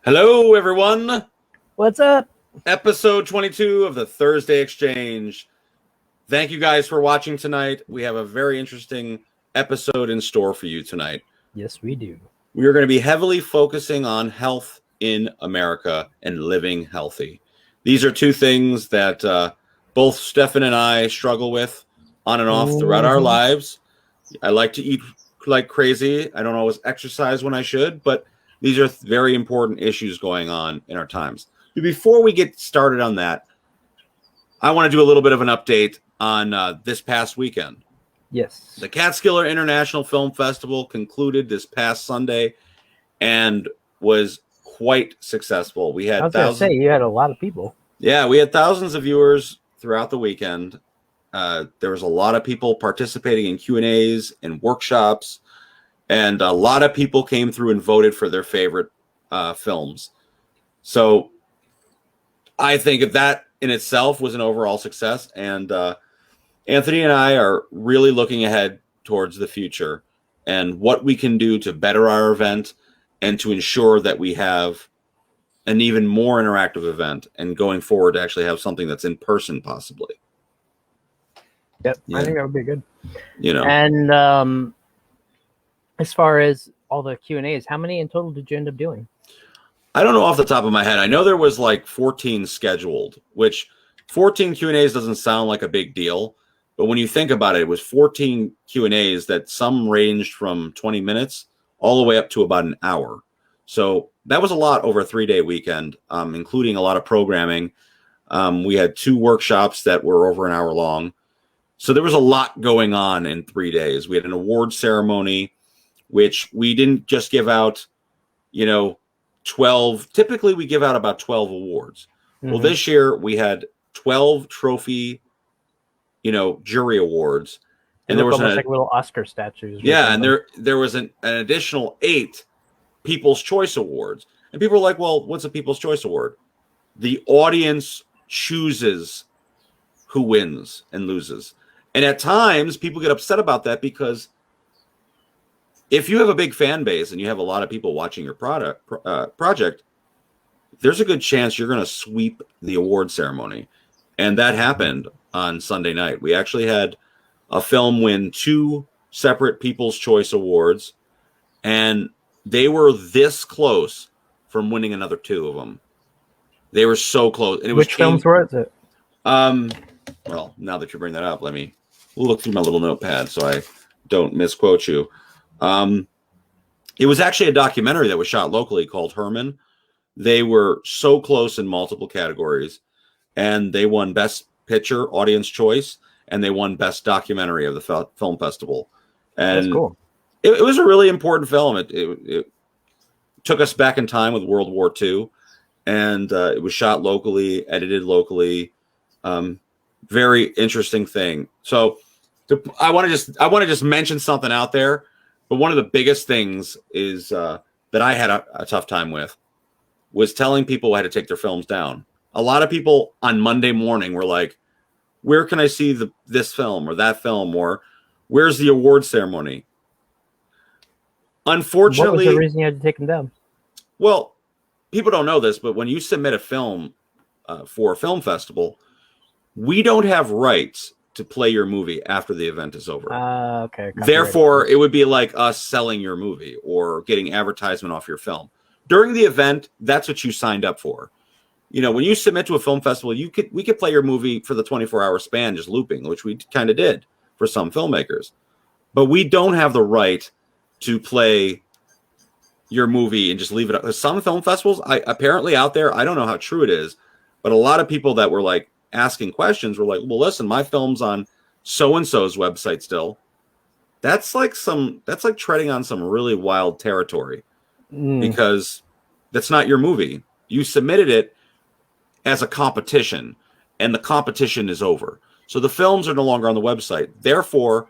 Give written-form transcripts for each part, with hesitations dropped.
Hello, everyone. What's up? Episode 22 of the Thursday Exchange. Thank you guys for watching tonight. We have a very interesting episode in store for you tonight. Yes, we do. We are going to be heavily focusing on health in America and living healthy. These are two things that both Stefan and I struggle with on and off throughout our lives. I like to eat like crazy. I don't always exercise when I should, but these are very important issues going on in our times. Before we get started on that, I want to do a little bit of an update on this past weekend. Yes. The Catskiller International Film Festival concluded this past Sunday and was quite successful. We had I was going to say, you had a lot of people. Yeah, we had thousands of viewers throughout the weekend. There was a lot of people participating in Q&As and workshops, and a lot of people came through and voted for their favorite films. So I think that in itself was an overall success, and Anthony and I are really looking ahead towards the future and what we can do to better our event and to ensure that we have an even more interactive event and going forward to actually have something that's in person possibly. Yep, yeah. I think that would be good. And as far as all the Q&As, how many in total did you end up doing? I don't know off the top of my head. I know there was like 14 scheduled, which 14 Q&As doesn't sound like a big deal. But when you think about it, it was 14 Q&As that some ranged from 20 minutes all the way up to about an hour. So that was a lot over a 3-day weekend, including a lot of programming. We had 2 workshops that were over an hour long. So there was a lot going on in 3 days. We had an award ceremony, which we didn't just give out, 12. Typically, we give out about 12 awards. Mm-hmm. Well, this year we had 12 trophy, jury awards. And there was like little Oscar statues. Yeah, and there was an additional 8 People's Choice Awards. And people are like, well, what's a People's Choice Award? The audience chooses who wins and loses. And at times, people get upset about that because if you have a big fan base and you have a lot of people watching your project, there's a good chance you're going to sweep the award ceremony. And that happened on Sunday night. We actually had a film win 2 separate People's Choice Awards, and they were this close from winning another 2 of them. They were so close. And Which films were it? Well, now that you bring that up, let me look through my little notepad so I don't misquote you. It was actually a documentary that was shot locally called Herman. They were so close in multiple categories, and they won Best Picture, Audience Choice, and they won Best Documentary of the film festival. And that's cool. It was a really important film. It took us back in time with World War II, and it was shot locally, edited locally. Very interesting thing. So I want to just mention something out there. But one of the biggest things is that I had a tough time with was telling people how to take their films down. A lot of people on Monday morning were like, where can I see this film or that film, or where's the award ceremony? Unfortunately, what was the reason you had to take them down? Well, people don't know this, but when you submit a film for a film festival, we don't have rights to play your movie after the event is over. Okay. Therefore, it would be like us selling your movie or getting advertisement off your film. During the event, that's what you signed up for. When you submit to a film festival, we could play your movie for the 24-hour span just looping, which we kind of did for some filmmakers. But we don't have the right to play your movie and just leave it up. Some film festivals, apparently out there, I don't know how true it is, but a lot of people that were like asking questions were like, well, listen, my film's on so-and-so's website still. That's like treading on some really wild territory because that's not your movie. You submitted it as a competition, and the competition is over. So the films are no longer on the website. Therefore,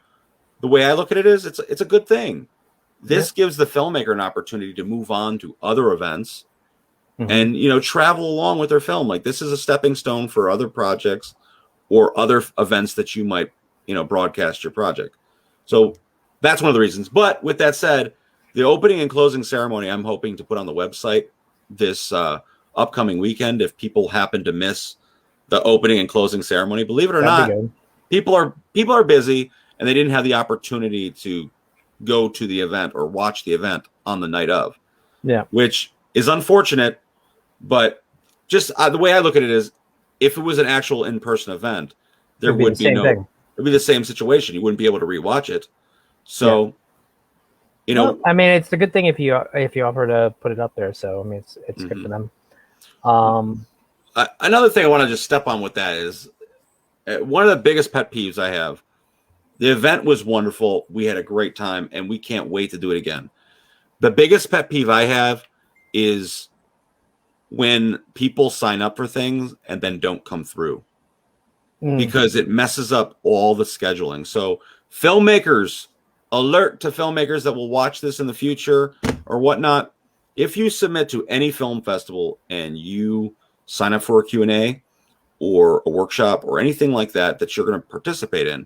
the way I look at it is it's a good thing. This gives the filmmaker an opportunity to move on to other events and, travel along with their film. Like, this is a stepping stone for other projects or other events that you might, broadcast your project. So that's one of the reasons. But with that said, the opening and closing ceremony, I'm hoping to put on the website this upcoming weekend if people happen to miss the opening and closing ceremony. Believe it or That'd be not, good. people are busy and they didn't have the opportunity to go to the event or watch the event on the night of. Yeah. Which is unfortunate, but just the way I look at it is, if it was an actual in-person event, there would be no. It'd be the same situation. You wouldn't be able to rewatch it. So, you know, well, I mean, it's a good thing if you offer to put it up there. So, I mean, it's good for them. Another thing I want to just step on with that is one of the biggest pet peeves I have. The event was wonderful. We had a great time, and we can't wait to do it again. The biggest pet peeve I have is when people sign up for things and then don't come through. Because it messes up all the scheduling. So filmmakers, alert to filmmakers that will watch this in the future or whatnot. If you submit to any film festival and you sign up for a Q&A or a workshop or anything like that you're going to participate in,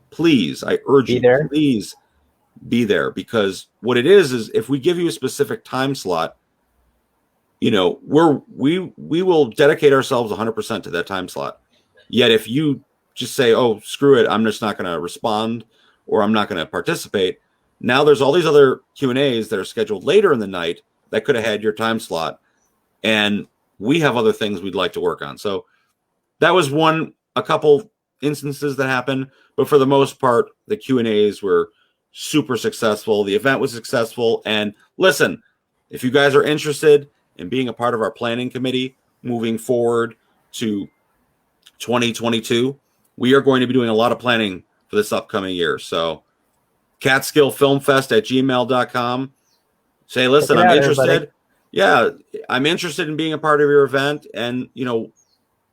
please, I urge you, please be there. Because what it is if we give you a specific time slot, you know, we will dedicate ourselves 100% to that time slot. Yet if you just say, oh, screw it, I'm just not going to respond or I'm not going to participate, now there's all these other Q&As that are scheduled later in the night that could have had your time slot. And we have other things we'd like to work on. So that was a couple instances that happened. But for the most part, the Q&As were super successful. The event was successful. And listen, if you guys are interested in being a part of our planning committee moving forward to 2022, we are going to be doing a lot of planning for this upcoming year. So catskillfilmfest@gmail.com. Say, listen, I'm interested. Everybody. Yeah, I'm interested in being a part of your event, and, you know,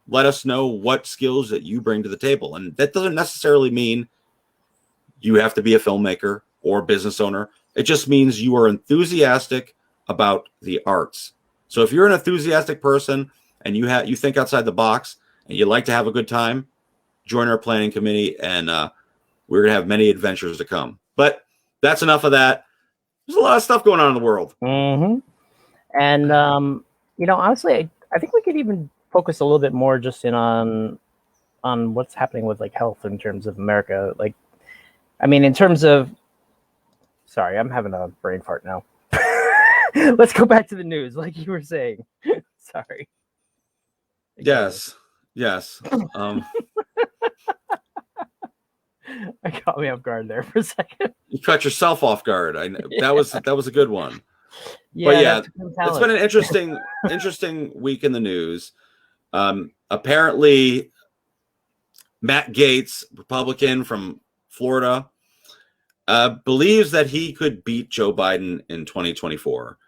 let us know what skills that you bring to the table. And that doesn't necessarily mean you have to be a filmmaker or a business owner. It just means you are enthusiastic about the arts. So if you're an enthusiastic person and you think outside the box and you like to have a good time, join our planning committee, and we're going to have many adventures to come. But that's enough of that. There's a lot of stuff going on in the world. And, you know, honestly, I think we could even focus a little bit more just on what's happening with, like, health in terms of America. Like, I mean, in terms of, sorry, I'm having a brain fart now. Let's go back to the news, like you were saying. Sorry. Yes. I caught me off guard there for a second. You caught yourself off guard. That was a good one. Yeah, but yeah, it's been an interesting week in the news. Apparently, Matt Gaetz, Republican from Florida, believes that he could beat Joe Biden in 2024.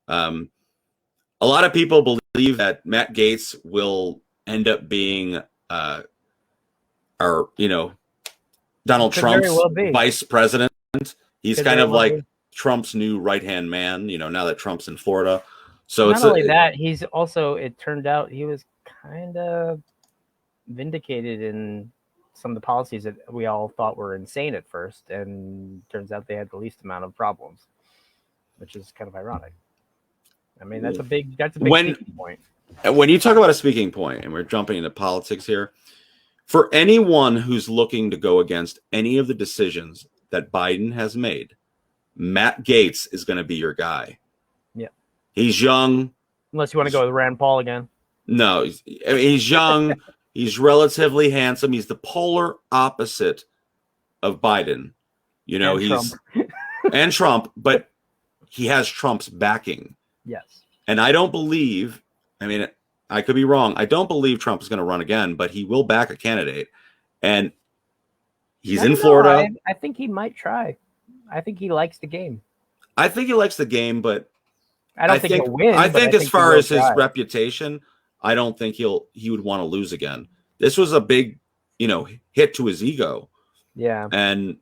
A lot of people believe that Matt Gaetz will end up being Donald Trump's vice president. He's kind of like Trump's new right-hand man, you know, now that Trump's in Florida. So not only that, he's also, it turned out he was kind of vindicated in some of the policies that we all thought were insane at first, and turns out they had the least amount of problems, which is kind of ironic. I mean, that's a big speaking point. When you talk about a speaking point, and we're jumping into politics here, for anyone who's looking to go against any of the decisions that Biden has made, Matt Gaetz is going to be your guy. Yeah. He's young. Unless you want to go with Rand Paul again. No, he's young. He's relatively handsome. He's the polar opposite of Biden. You know, and Trump, but he has Trump's backing. Yes. And I don't believe, I mean, I could be wrong. I don't believe Trump is going to run again, but he will back a candidate. And he's in Florida. I think he might try. I think he likes the game. I think he likes the game, but I don't think he'll win. I think as far as his reputation, I don't think he would want to lose again. This was a big, hit to his ego. Yeah. And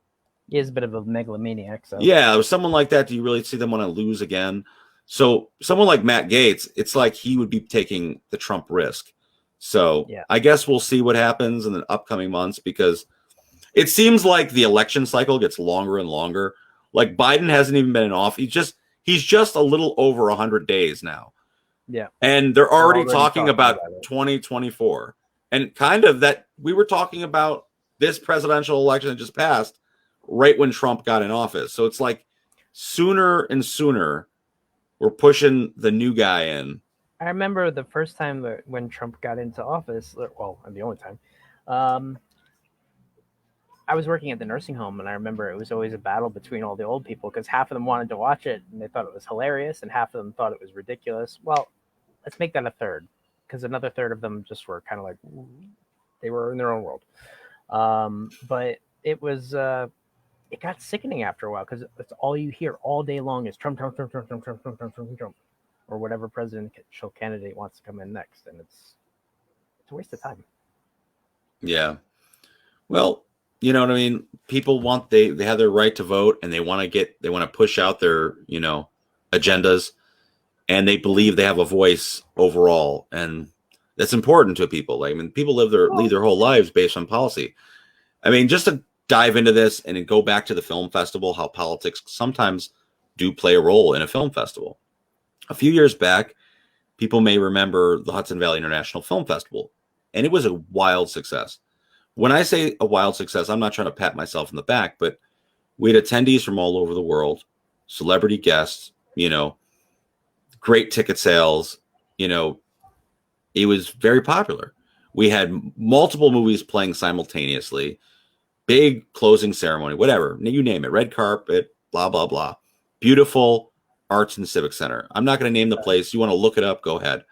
he is a bit of a megalomaniac. So yeah, with someone like that, do you really see them want to lose again? So someone like Matt Gaetz, it's like he would be taking the Trump risk. So yeah. I guess we'll see what happens in the upcoming months, because it seems like the election cycle gets longer and longer. Like Biden hasn't even been in office. He's just a little over 100 days now. Yeah. And they're already already talking talking about about it. 2024. And kind of that we were talking about this presidential election that just passed right when Trump got in office. So it's like sooner and sooner we're pushing the new guy in. I remember the first time that when Trump got into office, well, and the only time, um, I was working at the nursing home, and I remember it was always a battle between all the old people because half of them wanted to watch it and they thought it was hilarious, and half of them thought it was ridiculous. Well, let's make that a third, because another third of them just were kind of like they were in their own world. But it was it got sickening after a while because that's all you hear all day long is Trump, Trump, Trump, Trump, Trump, Trump, Trump, Trump, Trump, Trump, or whatever presidential candidate wants to come in next, and it's a waste of time. Yeah. Well, you know what I mean? People want they have their right to vote and they want to push out their, agendas, and they believe they have a voice overall, and that's important to people. Like, I mean, people lead their whole lives based on policy. I mean, just to dive into this and then go back to the film festival, how politics sometimes do play a role in a film festival. A few years back, people may remember the Hudson Valley International Film Festival, and it was a wild success. When I say a wild success, I'm not trying to pat myself in the back, but we had attendees from all over the world, celebrity guests, great ticket sales, it was very popular. We had multiple movies playing simultaneously, big closing ceremony, whatever, you name it, red carpet, blah, blah, blah. Beautiful Arts and Civic Center. I'm not going to name the place. You want to look it up, go ahead.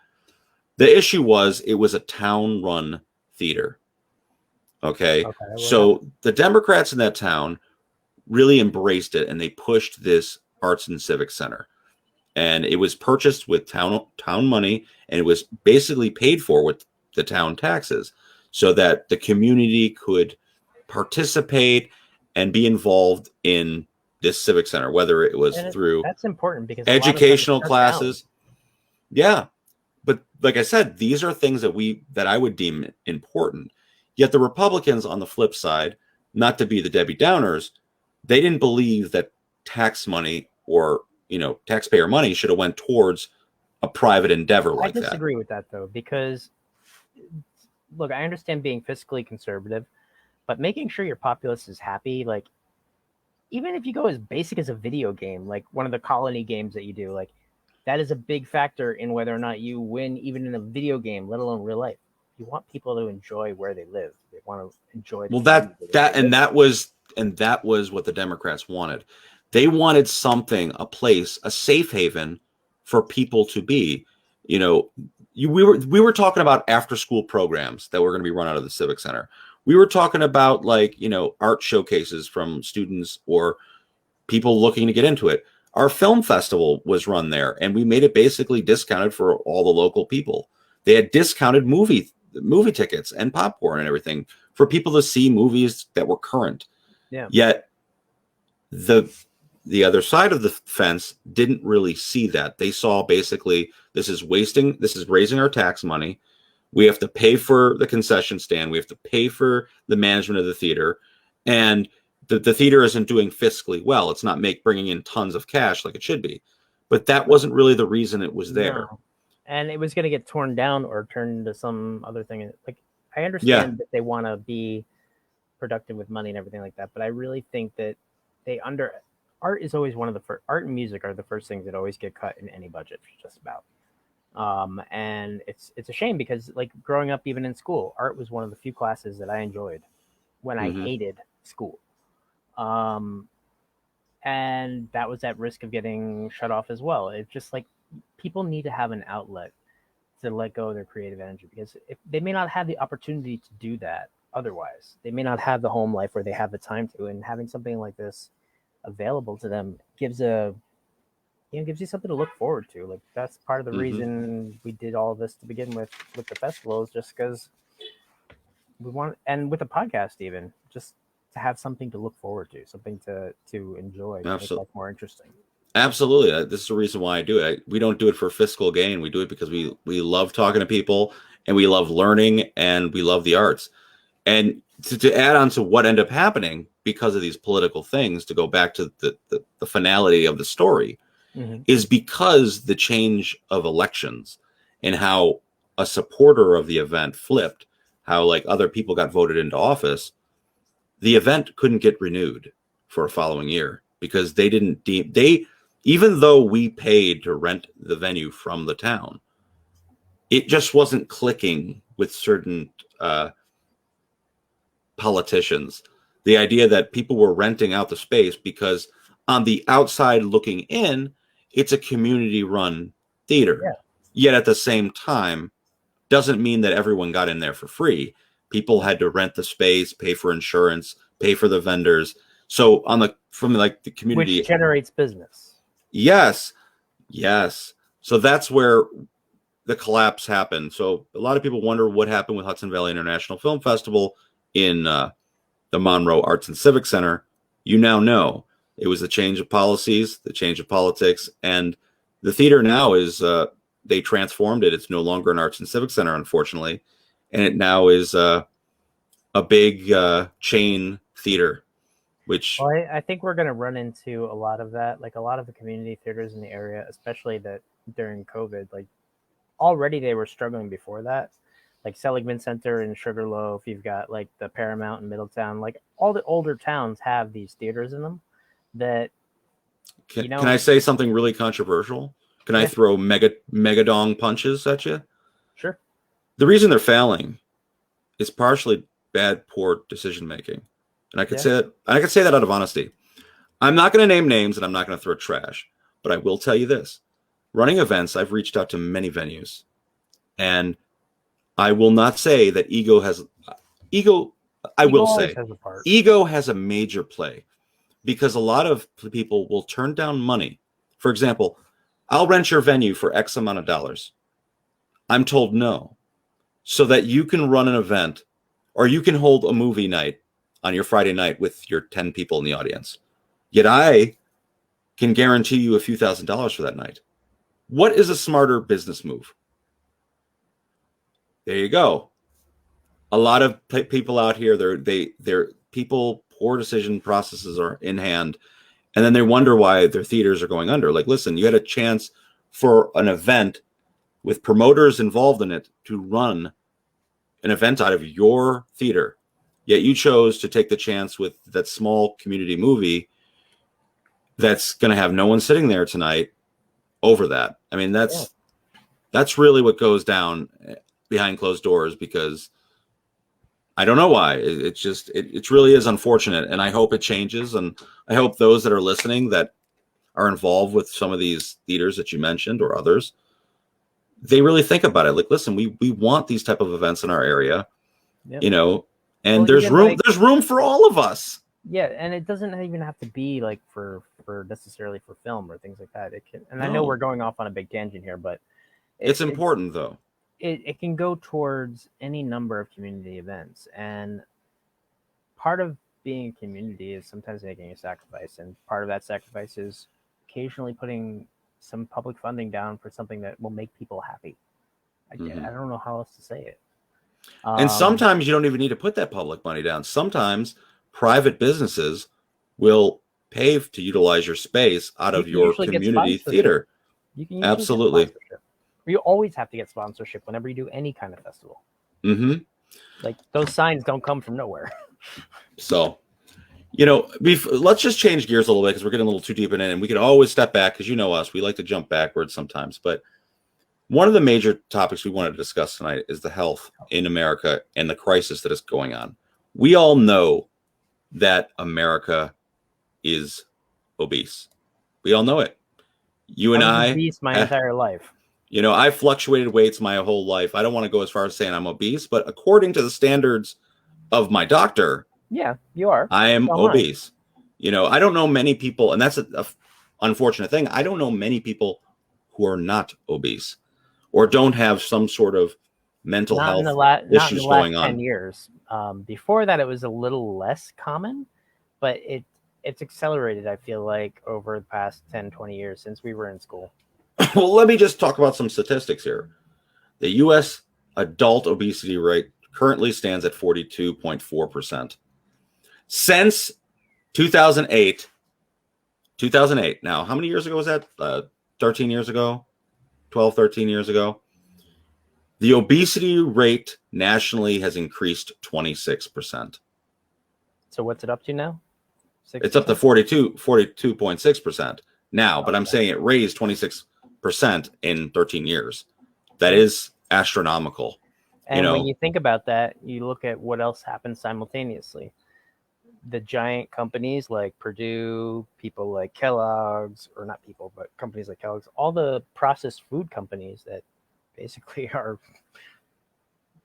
The issue was it was a town-run theater. Okay. So the Democrats in that town really embraced it, and they pushed this Arts and Civic Center. And it was purchased with town money, and it was basically paid for with the town taxes so that the community could participate and be involved in this civic center, whether it was through that's important because educational classes. Yeah. But like I said, these are things that I would deem important. Yet the Republicans on the flip side, not to be the Debbie Downers, they didn't believe that tax money or, taxpayer money should have went towards a private endeavor like that. I disagree with that, though, because, look, I understand being fiscally conservative, but making sure your populace is happy, like, even if you go as basic as a video game, like one of the colony games that you do, like, that is a big factor in whether or not you win, even in a video game, let alone real life. You want people to enjoy where they live. They want to enjoy. That was what the Democrats wanted. They wanted a place, a safe haven for people to be. We were talking about after school programs that were going to be run out of the Civic Center. We were talking about art showcases from students or people looking to get into it. Our film festival was run there, and we made it basically discounted for all the local people. They had discounted movie tickets and popcorn and everything for people to see movies that were current. Yeah. Yet the other side of the fence didn't really see that. They saw basically this is raising our tax money. We have to pay for the concession stand. We have to pay for the management of the theater. And the theater isn't doing fiscally well. It's not bringing in tons of cash like it should be. But that wasn't really the reason it was there. No. And it was going to get torn down or turned into some other thing. Like, I understand that they want to be productive with money and everything like that, but I really think that art is always one of the first. Art and music are the first things that always get cut in any budget, just about. And it's a shame because, like, growing up, even in school, art was one of the few classes that I enjoyed when I hated school. And that was at risk of getting shut off as well. It's just like people need to have an outlet to let go of their creative energy, because if they may not have the opportunity to do that otherwise, they may not have the home life where they have the time to, and having something like this available to them gives you something to look forward to. Like, that's part of the reason we did all of this to begin with the festival, is just because we want, and with the podcast even, just to have something to look forward to, something to enjoy, to make life more interesting. Absolutely. This is the reason why I do it. We don't do it for fiscal gain. We do it because we love talking to people, and we love learning, and we love the arts. And to add on to what ended up happening because of these political things, to go back to the finality of the story, is because the change of elections. and how a supporter of the event flipped, how like other people got voted into office, the event couldn't get renewed for a following year because they didn't even though we paid to rent the venue from the town, it just wasn't clicking with certain politicians. The idea that people were renting out the space because on the outside looking in, it's a community run theater. Yeah. Yet at the same time, doesn't mean that everyone got in there for free. People had to rent the space, pay for insurance, pay for the vendors. So from the community, which generates business. Yes. So that's where the collapse happened. So a lot of people wonder what happened with Hudson Valley International Film Festival in the Monroe Arts and Civic Center. You now know it was the change of policies, the change of politics, and the theater now is they transformed it. It's no longer an arts and civic center, unfortunately, and it now is a big chain theater. Which I think we're going to run into a lot of that, like a lot of the community theaters in the area, especially that during COVID, like already they were struggling before that. Like Seligman Center in Sugarloaf, you've got like the Paramount in Middletown, like all the older towns have these theaters in them that, can I say something really controversial? Can I throw megadong punches at you? Sure. The reason they're failing is partially bad, poor decision making. And I could say that out of honesty. I'm not going to name names and I'm not going to throw trash, but I will tell you this. Running events, I've reached out to many venues, and I will not say that ego has a major play, because a lot of people will turn down money. For example, I'll rent your venue for X amount of dollars. I'm told no, so that you can run an event or you can hold a movie night on your Friday night with your 10 people in the audience. Yet I can guarantee you a few $1,000s for that night. What is a smarter business move? There you go. A lot of people out here, they're people, poor decision processes are in hand, and then they wonder why their theaters are going under. Like, listen, you had a chance for an event with promoters involved in it to run an event out of your theater. Yet you chose to take the chance with that small community movie that's going to have no one sitting there tonight over that. I mean, that's really what goes down behind closed doors, because I don't know why. It really is unfortunate, and I hope it changes. And I hope those that are listening that are involved with some of these theaters that you mentioned or others, they really think about it. Like, listen, we want these type of events in our area, and there's room for all of us. Yeah, and it doesn't even have to be like for necessarily for film or things like that. It can, and I know we're going off on a big tangent here, but it's important though. It can go towards any number of community events, and part of being a community is sometimes making a sacrifice, and part of that sacrifice is occasionally putting some public funding down for something that will make people happy. I don't know how else to say it. And sometimes you don't even need to put that public money down. Sometimes private businesses will pay to utilize your space out of your community theater. You can absolutely. You always have to get sponsorship whenever you do any kind of festival. Mm-hmm. Like, those signs don't come from nowhere. So, let's just change gears a little bit, because we're getting a little too deep in it, and we can always step back, because you know us, we like to jump backwards sometimes. But one of the major topics we wanted to discuss tonight is the health in America and the crisis that is going on. We all know that America is obese. We all know it. You and I obese my entire life. I fluctuated weights my whole life. I don't want to go as far as saying I'm obese, but according to the standards of my doctor, yeah, you are. I am obese. I don't know many people, and that's a unfortunate thing. I don't know many people who are not obese or don't have some sort of mental health issues going on. 10 years. Before that, it was a little less common, but it's accelerated, I feel like, over the past 10, 20 years since we were in school. Well, let me just talk about some statistics here. The U.S. adult obesity rate currently stands at 42.4%. Since 2008, now, how many years ago was that? 13 years ago? 12, 13 years ago? The obesity rate nationally has increased 26%. So what's it up to now? 6%? It's up to 42.6% now, but I'm saying it raised 26% in 13 years. That is astronomical. And when you think about that, you look at what else happens simultaneously. The giant companies like Purdue, people like Kellogg's, or not people, but companies like Kellogg's, all the processed food companies that basically are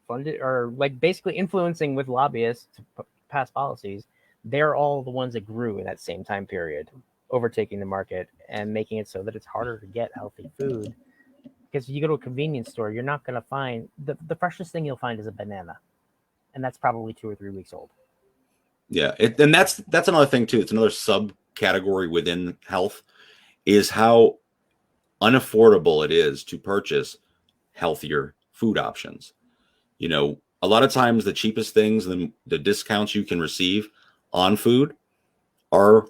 funded or like basically influencing with lobbyists to pass policies, they're all the ones that grew in that same time period, overtaking the market and making it so that it's harder to get healthy food. Because if you go to a convenience store, you're not going to find the freshest thing you'll find is a banana, and that's probably 2 or 3 weeks old. Yeah, and that's another thing too. It's another subcategory within health is how unaffordable it is to purchase healthier food options. You know, a lot of times the cheapest things and the discounts you can receive on food are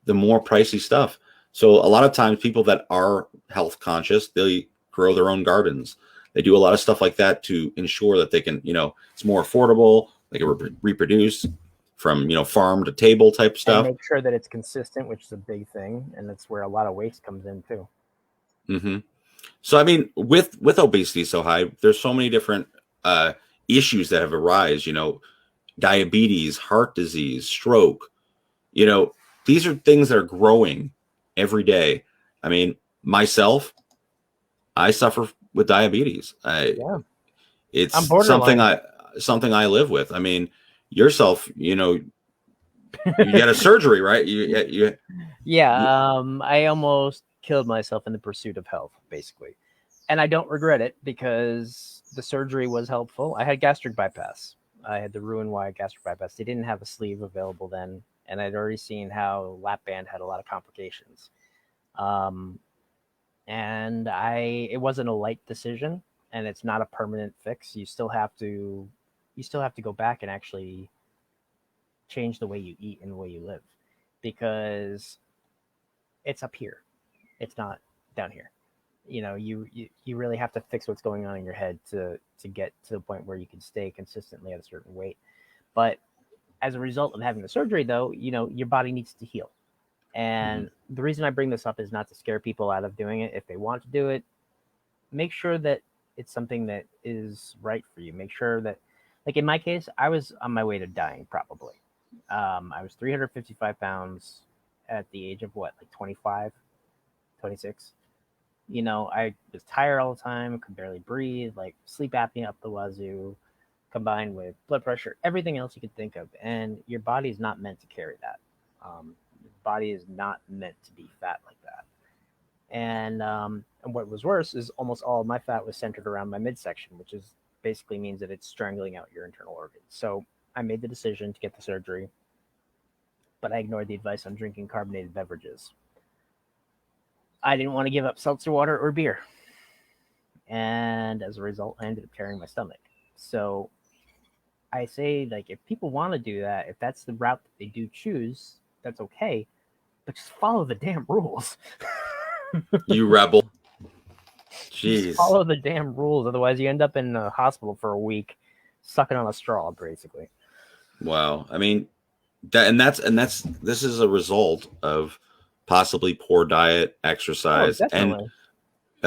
the more pricey stuff. So a lot of times people that are health conscious, they grow their own gardens. They do a lot of stuff like that to ensure that they can, you know, it's more affordable. They can reproduce from, you know, farm to table type stuff. And make sure that it's consistent, which is a big thing. And that's where a lot of waste comes in too. Mm-hmm. So, I mean, with obesity so high, there's so many different issues that have arisen, you know, diabetes, heart disease, stroke, you know, these are things that are growing every day. I mean, myself, I suffer with diabetes. It's something I live with. I mean, yourself, you know, you get a surgery, right? I almost killed myself in the pursuit of health, basically. And I don't regret it because the surgery was helpful. I had gastric bypass. I had the Roux-en-Y gastric bypass. They didn't have a sleeve available then, and I'd already seen how lap band had a lot of complications. And it wasn't a light decision, and it's not a permanent fix. You still have to go back and actually change the way you eat and the way you live, because it's up here. It's not down here. You know, you really have to fix what's going on in your head to get to the point where you can stay consistently at a certain weight. But as a result of having the surgery, though, you know, your body needs to heal. And the reason I bring this up is not to scare people out of doing it. If they want to do it, make sure that it's something that is right for you. Make sure that, like in my case, I was on my way to dying probably. I was 355 pounds at the age of like 25, 26. You know, I was tired all the time, could barely breathe, like sleep apnea up the wazoo, combined with blood pressure, everything else you could think of. And your body is not meant to carry that. Your body is not meant to be fat like that. And what was worse is almost all of my fat was centered around my midsection, which is basically means that it's strangling out your internal organs. So I made the decision to get the surgery, but I ignored the advice on drinking carbonated beverages. I didn't want to give up seltzer water or beer. And as a result, I ended up tearing my stomach. So I say, like, if people want to do that, if that's the route that they do choose, that's okay. But just follow the damn rules. You rebel. Jeez. Just follow the damn rules. Otherwise, you end up in the hospital for a week, sucking on a straw, basically. Wow. I mean, this is a result of possibly poor diet, exercise, and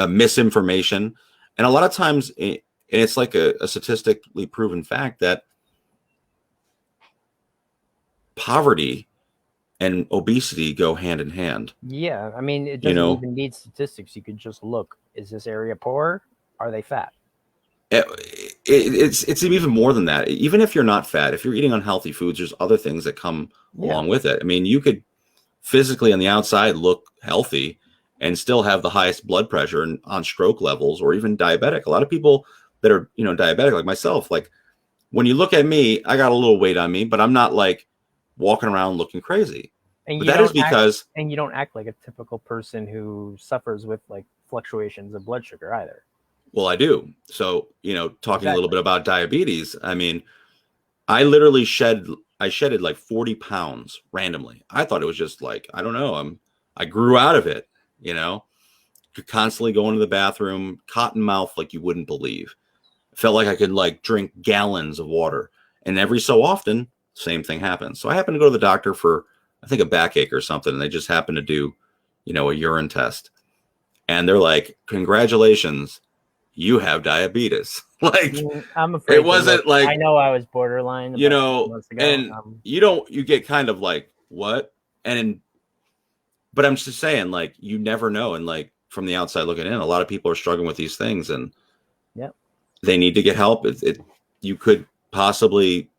misinformation. And a lot of times, it's like a statistically proven fact that poverty and obesity go hand in hand. Yeah, I mean, it doesn't even need statistics. You could just look. Is this area poor? Are they fat? It's even more than that. Even if you're not fat, if you're eating unhealthy foods, there's other things that come along with it. I mean, you could physically on the outside look healthy and still have the highest blood pressure and on stroke levels, or even diabetic. A lot of people that are, you know, diabetic, like myself, like when you look at me, I got a little weight on me, but I'm not like walking around looking crazy. And but that is because you don't act like a typical person who suffers with like fluctuations of blood sugar either. Well, I do. So, you know, talking a little bit about diabetes, I mean, I literally shedded like 40 pounds randomly. I thought it was just like, I don't know, I grew out of it, you know, could constantly go into the bathroom, cotton mouth like you wouldn't believe. Felt like I could like drink gallons of water. And every so often, same thing happens. So I happened to go to the doctor for, I think, a backache or something. And they just happened to do, a urine test. And they're like, congratulations, you have diabetes. Like, I'm afraid it wasn't like, I know I was borderline, months ago. and you get kind of like, what? But I'm just saying, like, you never know. And like, from the outside looking in, a lot of people are struggling with these things, and they need to get help. You could possibly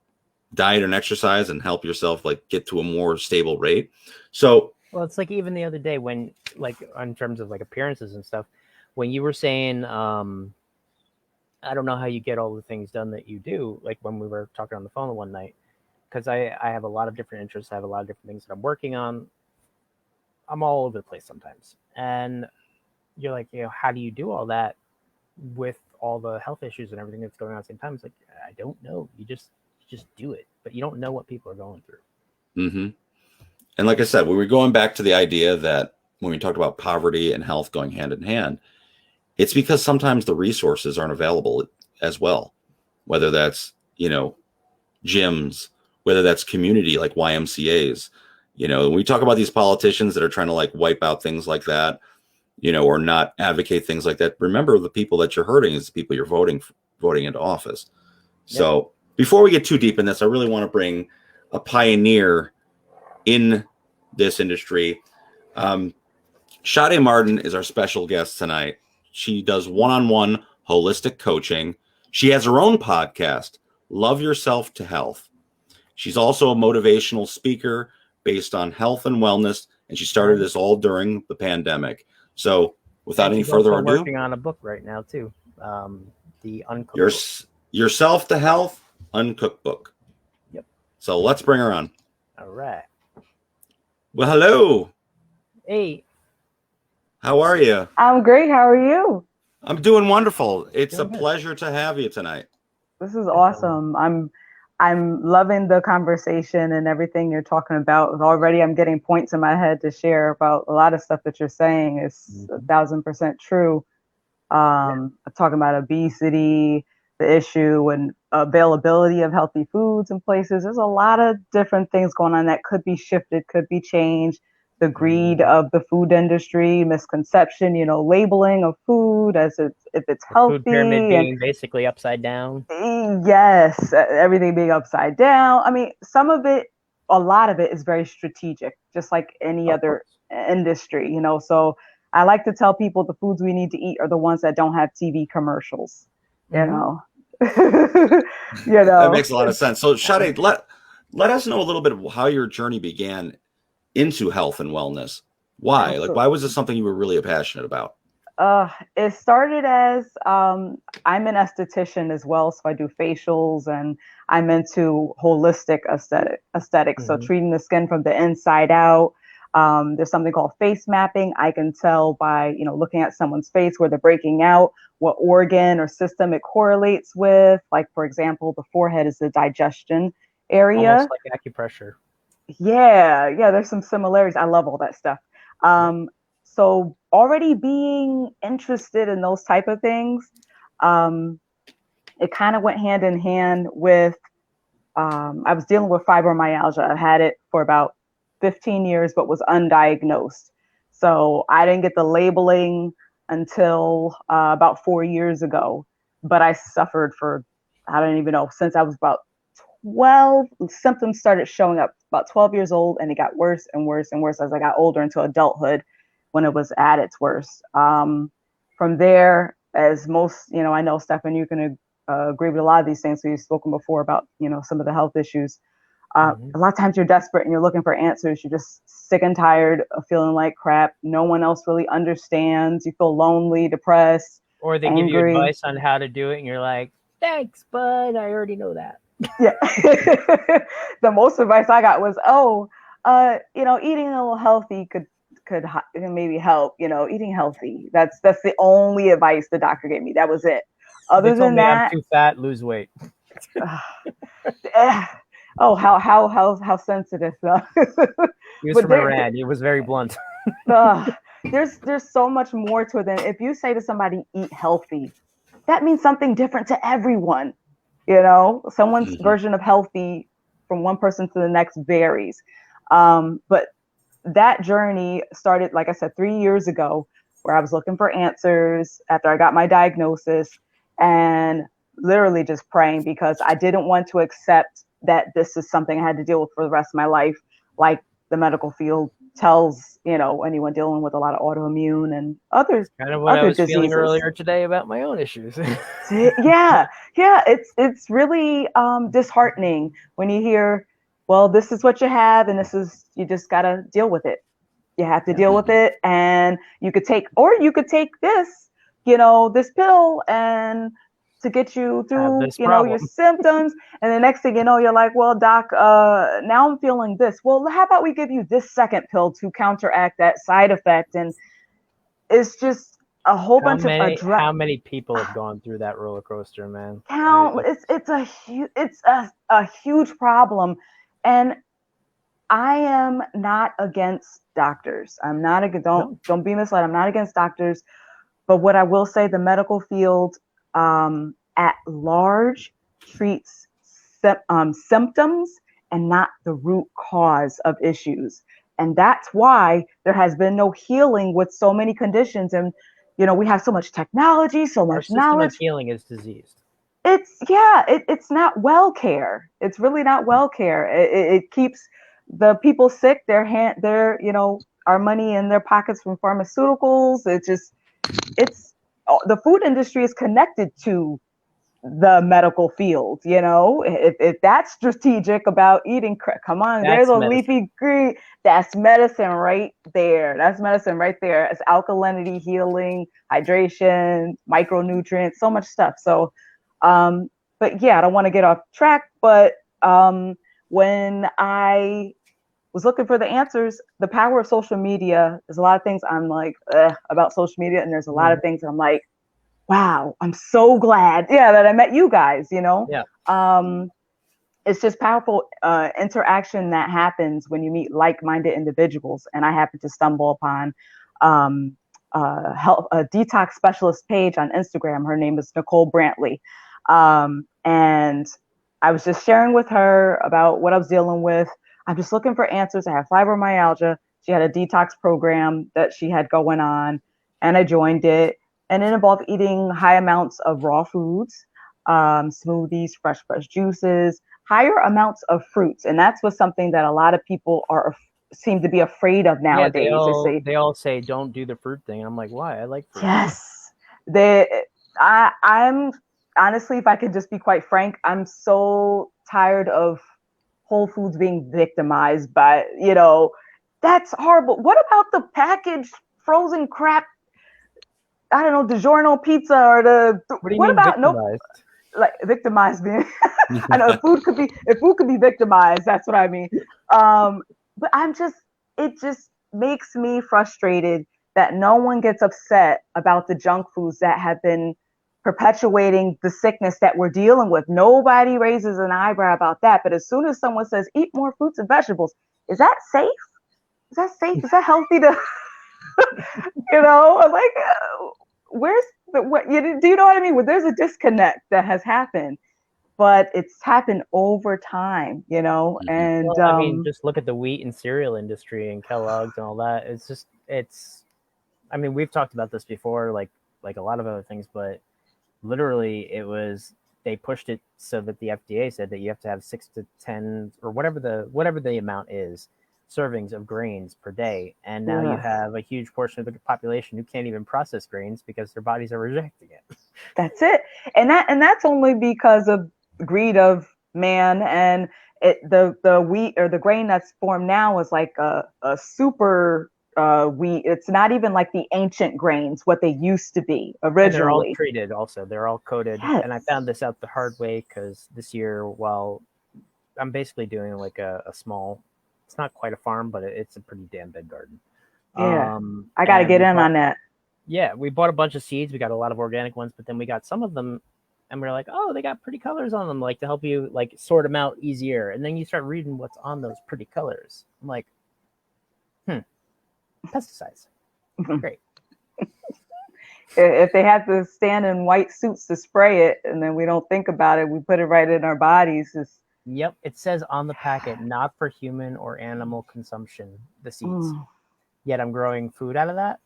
diet and exercise and help yourself like get to a more stable rate. So, well, it's like even the other day when, like, in terms of like appearances and stuff, when you were saying, I don't know how you get all the things done that you do. Like when we were talking on the phone one night, because I have a lot of different interests. I have a lot of different things that I'm working on. I'm all over the place sometimes. And you're like, how do you do all that with all the health issues and everything that's going on at the same time? It's like, I don't know. You just do it, but you don't know what people are going through. Mm-hmm. And like I said, we were going back to the idea that when we talked about poverty and health going hand in hand, it's because sometimes the resources aren't available as well, whether that's, gyms, whether that's community like YMCAs. When we talk about these politicians that are trying to like wipe out things like that, or not advocate things like that, remember the people that you're hurting is the people you're voting into office. Yeah. So before we get too deep in this, I really want to bring a pioneer in this industry. Sade Martin is our special guest tonight. She does one-on-one holistic coaching. She has her own podcast, Love Yourself to Health. She's also a motivational speaker based on health and wellness, and she started this all during the pandemic. So without any further ado, working on a book right now too. The Uncooked Yourself to Health Uncooked book. Yep. So let's bring her on. All right. Well, hello. Hey. How are you? I'm great. How are you? I'm doing wonderful. It's a pleasure to have you tonight. This is awesome. I'm loving the conversation and everything you're talking about. Already I'm getting points in my head to share about a lot of stuff that you're saying is 1,000% true. Talking about obesity, the issue and availability of healthy foods in places. There's a lot of different things going on that could be shifted, could be changed. The greed of the food industry, misconception, labeling of food as if it's healthy. Food pyramid being basically upside down. Yes, everything being upside down. I mean, a lot of it is very strategic, just like any other industry, So I like to tell people the foods we need to eat are the ones that don't have TV commercials, That makes a lot of sense. So Sade, let us know a little bit of how your journey began into health and wellness. Why? Like, why was this something you were really passionate about? It started as I'm an esthetician as well, so I do facials and I'm into holistic aesthetics. So treating the skin from the inside out. There's something called face mapping. I can tell by looking at someone's face where they're breaking out, what organ or system it correlates with. Like, for example, the forehead is the digestion area. Almost like acupressure. Yeah, there's some similarities. I love all that stuff. So already being interested in those type of things, it kind of went hand in hand with, I was dealing with fibromyalgia. I had it for about 15 years, but was undiagnosed. So I didn't get the labeling until about 4 years ago, but I suffered for, I don't even know, since I was about 12. Symptoms started showing up about 12 years old, and it got worse and worse and worse as I got older into adulthood when it was at its worst. From there, as most, I know, Stefan, you can agree with a lot of these things. So you've spoken before about, some of the health issues. A lot of times you're desperate and you're looking for answers. You're just sick and tired of feeling like crap. No one else really understands. You feel lonely, depressed, or they angry. Give you advice on how to do it, and you're like, thanks, bud. I already know that. Yeah. The most advice I got was, eating a little healthy could maybe help. Eating healthy. That's the only advice the doctor gave me. That was it. Other than that, I'm too fat, lose weight. Oh, how sensitive. He was from Iran. He was very blunt. there's so much more to it than if you say to somebody eat healthy, that means something different to everyone. You know, someone's Mhm. version of healthy from one person to the next varies. But that journey started, like I said, 3 years ago, where I was looking for answers after I got my diagnosis and literally just praying because I didn't want to accept that this is something I had to deal with for the rest of my life, like the medical field tells, you know, anyone dealing with a lot of autoimmune and Kind of what I other was feeling diseases. earlier today about my own issues. Yeah, it's really disheartening when you hear, well, this is what you have and this is, you just got to deal with it. You have to deal with Mhm. it, and you could take, or you could take this, you know, this pill and to get you Have through, this you know, your problem. symptoms. And the next thing you know, you're like, well, doc, now I'm feeling this. Well, how about we give you this second pill to counteract that side effect? And it's just a whole bunch of How many people have gone through that roller coaster, man? it's a huge problem. And I am not against doctors. I'm not against, No. don't be misled. I'm not against doctors, but what I will say, the medical field at large treats symptoms and not the root cause of issues. And that's why there has been no healing with so many conditions. And, you know, we have so much technology, so Our much system of knowledge. healing is diseased. It's not well care. It's really not well care. It keeps the people sick, their our money in their pockets from pharmaceuticals. It's the food industry is connected to the medical field. You know, if that's strategic about eating, come on, there's That's a medicine. leafy green. That's medicine right there. That's medicine right there. It's alkalinity, healing, hydration, micronutrients, so much stuff. So, um, but yeah, I don't want to get off track. But when I was looking for the answers, the power of social media, there's a lot of things I'm like about social media, and there's a lot of things I'm like, wow, I'm so glad, yeah, that I met you guys. You know, Yeah. it's just powerful interaction that happens when you meet like-minded individuals. And I happened to stumble upon a detox specialist page on Instagram. Her name is Nicole Brantley, and I was just sharing with her about what I was dealing with. I'm just looking for answers. I have fibromyalgia. She had a detox program that she had going on, and I joined it. And it involved eating high amounts of raw foods, smoothies, fresh juices, higher amounts of fruits. And that's was something that a lot of people seem to be afraid of Yeah, nowadays. They say, they all say don't do the fruit thing. And I'm like, why? I like fruit. yes, I'm honestly, if I could just be quite frank, I'm so tired of Whole Foods being victimized by, you know, that's horrible. What about the packaged frozen crap? I don't know, DiGiorno pizza or What do you what mean about no, victimized? like victimized being I know if food could be victimized, that's what I mean. But it just makes me frustrated that no one gets upset about the junk foods that have been perpetuating the sickness that we're dealing with. Nobody raises an eyebrow about that. But as soon as someone says eat more fruits and vegetables, is that safe? Is that safe? Is that healthy to you know? I'm like, where's the what? Do you know what I mean? Well, there's a disconnect that has happened, but it's happened over time, you know. Mhm. And Well, I mean, just look at the wheat and cereal industry and Kellogg's and all that. It's. I mean, we've talked about this before, like a lot of other things, but literally, they pushed it so that the FDA said that you have to have 6 to 10 or whatever the amount is servings of grains per day, and now you ugh, have a huge portion of the population who can't even process grains because their bodies are rejecting it. that's it. And that's only because of greed of man. And the wheat or the grain that's formed now is like a super wheat. It's not even like the ancient grains, what they used to be And they're all originally. treated also. They're all coated. And I Yes. found this out the hard way because this year, while I'm basically doing like a small, it's not quite a farm, but it's a pretty damn big garden. Yeah, I got to And get in on that. we bought a bunch of seeds. We got a lot of organic ones, but then we got some of them and we're like, oh, they got pretty colors on them, like to help you like sort them out easier. And then you start reading what's on those pretty colors. I'm like, pesticides. Great. If they had to stand in white suits to spray it, and then we don't think about it, we put it right in our bodies. Yep, it says on the packet, not for human or animal consumption, the seeds. Yet I'm growing food out of that.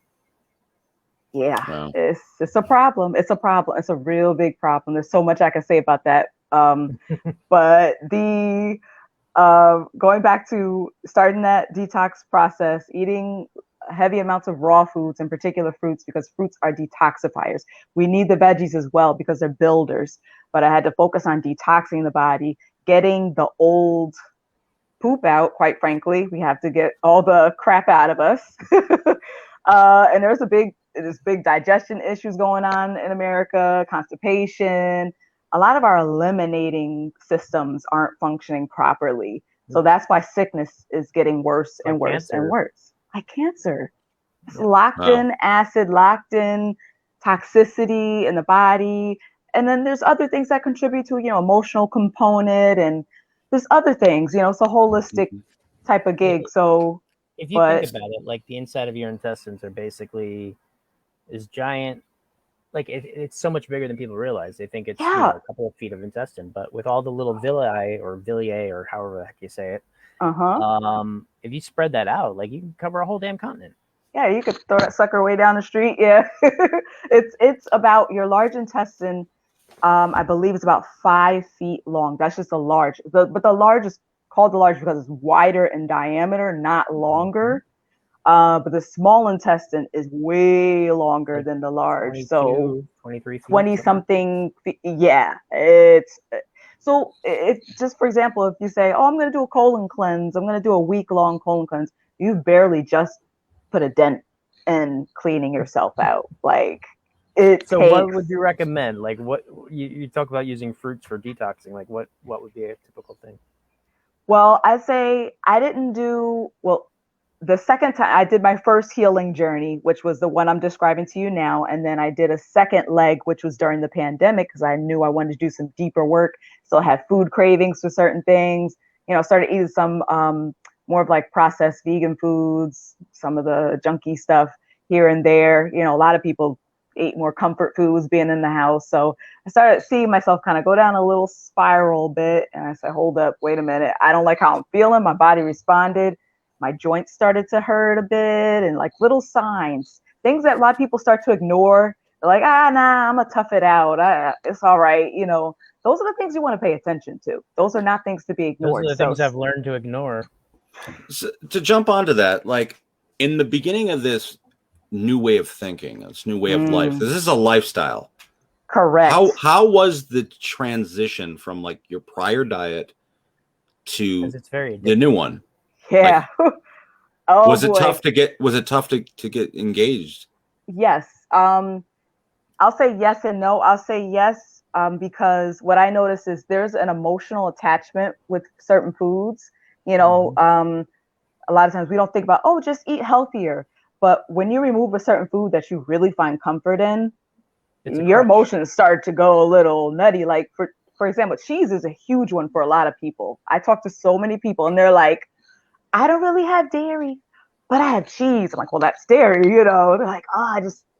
Yeah, Wow. it's a problem. It's a problem. It's a real big problem. There's so much I can say about that. But the going back to starting that detox process, eating heavy amounts of raw foods, in particular fruits, because fruits are detoxifiers. We need the veggies as well because they're builders. But I had to focus on detoxing the body, getting the old poop out. Quite frankly, we have to get all the crap out of us. And there's big digestion issues going on in America, constipation. A lot of our eliminating systems aren't functioning properly. So that's why sickness is getting worse and worse and worse. Like cancer. It's locked in acid, locked in toxicity in the body. And then there's other things that contribute to, emotional component, and there's other things, it's a holistic type of gig. So if you think about it, like the inside of your intestines are basically this giant, like it's so much bigger than people realize. They think it's a couple of feet of intestine, but with all the little villi or however the heck you say it, if you spread that out, like you can cover a whole damn continent. Yeah, you could throw that sucker way down the street. Yeah, it's about your large intestine. I believe it's about 5 feet long. That's just a large. But the large is called the large because it's wider in diameter, not longer. But the small intestine is way longer than the large. 23 feet. 20 something. Yeah, it's just, for example, if you say, "Oh, I'm going to do a colon cleanse. I'm going to do a week-long colon cleanse," you've barely just put a dent in cleaning yourself out. Like what would you recommend? Like what you talk about using fruits for detoxing. Like what would be a typical thing? Well, I'd say I didn't do well. The second time I did my first healing journey, which was the one I'm describing to you now. And then I did a second leg, which was during the pandemic, because I knew I wanted to do some deeper work. So I had food cravings for certain things, started eating some more of like processed vegan foods, some of the junky stuff here and there. A lot of people ate more comfort foods being in the house. So I started seeing myself kind of go down a little spiral bit. And I said, hold up, wait a minute. I don't like how I'm feeling. My body responded. My joints started to hurt a bit, and like little signs, things that a lot of people start to ignore. They're like, nah, I'm gonna tough it out. It's all right. Those are the things you want to pay attention to. Those are not things to be ignored. Those are the things I've learned to ignore. So, to jump onto that, like in the beginning of this new way of thinking, this new way of life, this is a lifestyle. Correct. How was the transition from like your prior diet to it's very the new one? Yeah. Like, was it tough to get engaged? Yes. I'll say yes and no. I'll say yes because what I notice is there's an emotional attachment with certain foods. A lot of times we don't think about, just eat healthier. But when you remove a certain food that you really find comfort in, your emotions start to go a little nutty. Like for example, cheese is a huge one for a lot of people. I talk to so many people and they're like, I don't really have dairy, but I have cheese. I'm like, well, that's dairy, They're like,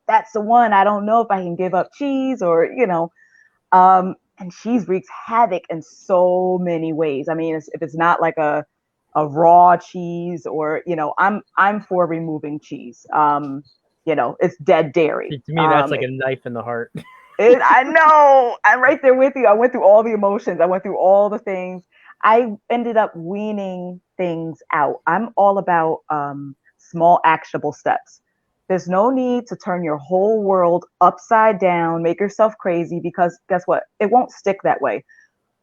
that's the one. I don't know if I can give up cheese or, and cheese wreaks havoc in so many ways. I mean, if it's not like a raw cheese or, I'm for removing cheese. It's dead dairy. To me, that's like a knife in the heart. I know. I'm right there with you. I went through all the emotions. I went through all the things. I ended up weaning things out. I'm all about small actionable steps. There's no need to turn your whole world upside down, make yourself crazy, because guess what? It won't stick that way.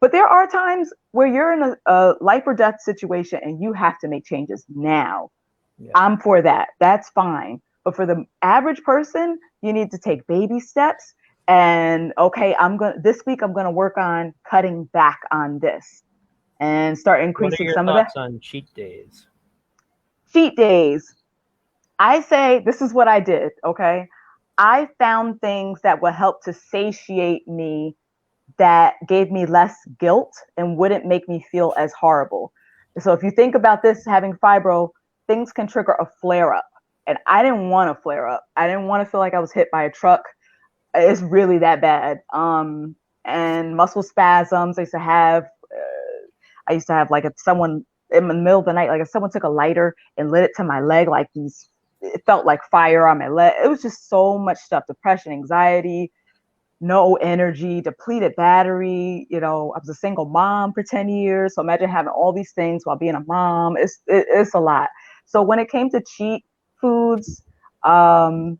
But there are times where you're in a life or death situation and you have to make changes now. Yeah. I'm for that. That's fine. But for the average person, you need to take baby steps. And okay, this week I'm gonna work on cutting back on this. And start increasing some of that. What are your thoughts on cheat days? Cheat days. I say this is what I did, okay? I found things that would help to satiate me that gave me less guilt and wouldn't make me feel as horrible. So if you think about this, having fibro, things can trigger a flare-up. and I didn't want to flare up. I didn't want to feel like I was hit by a truck. It's really that bad. And muscle spasms. I used to have like if someone in the middle of the night, like if someone took a lighter and lit it to my leg, like it felt like fire on my leg. It was just so much stuff: depression, anxiety, no energy, depleted battery. I was a single mom for 10 years. So imagine having all these things while being a mom. It's a lot. So when it came to cheat foods, I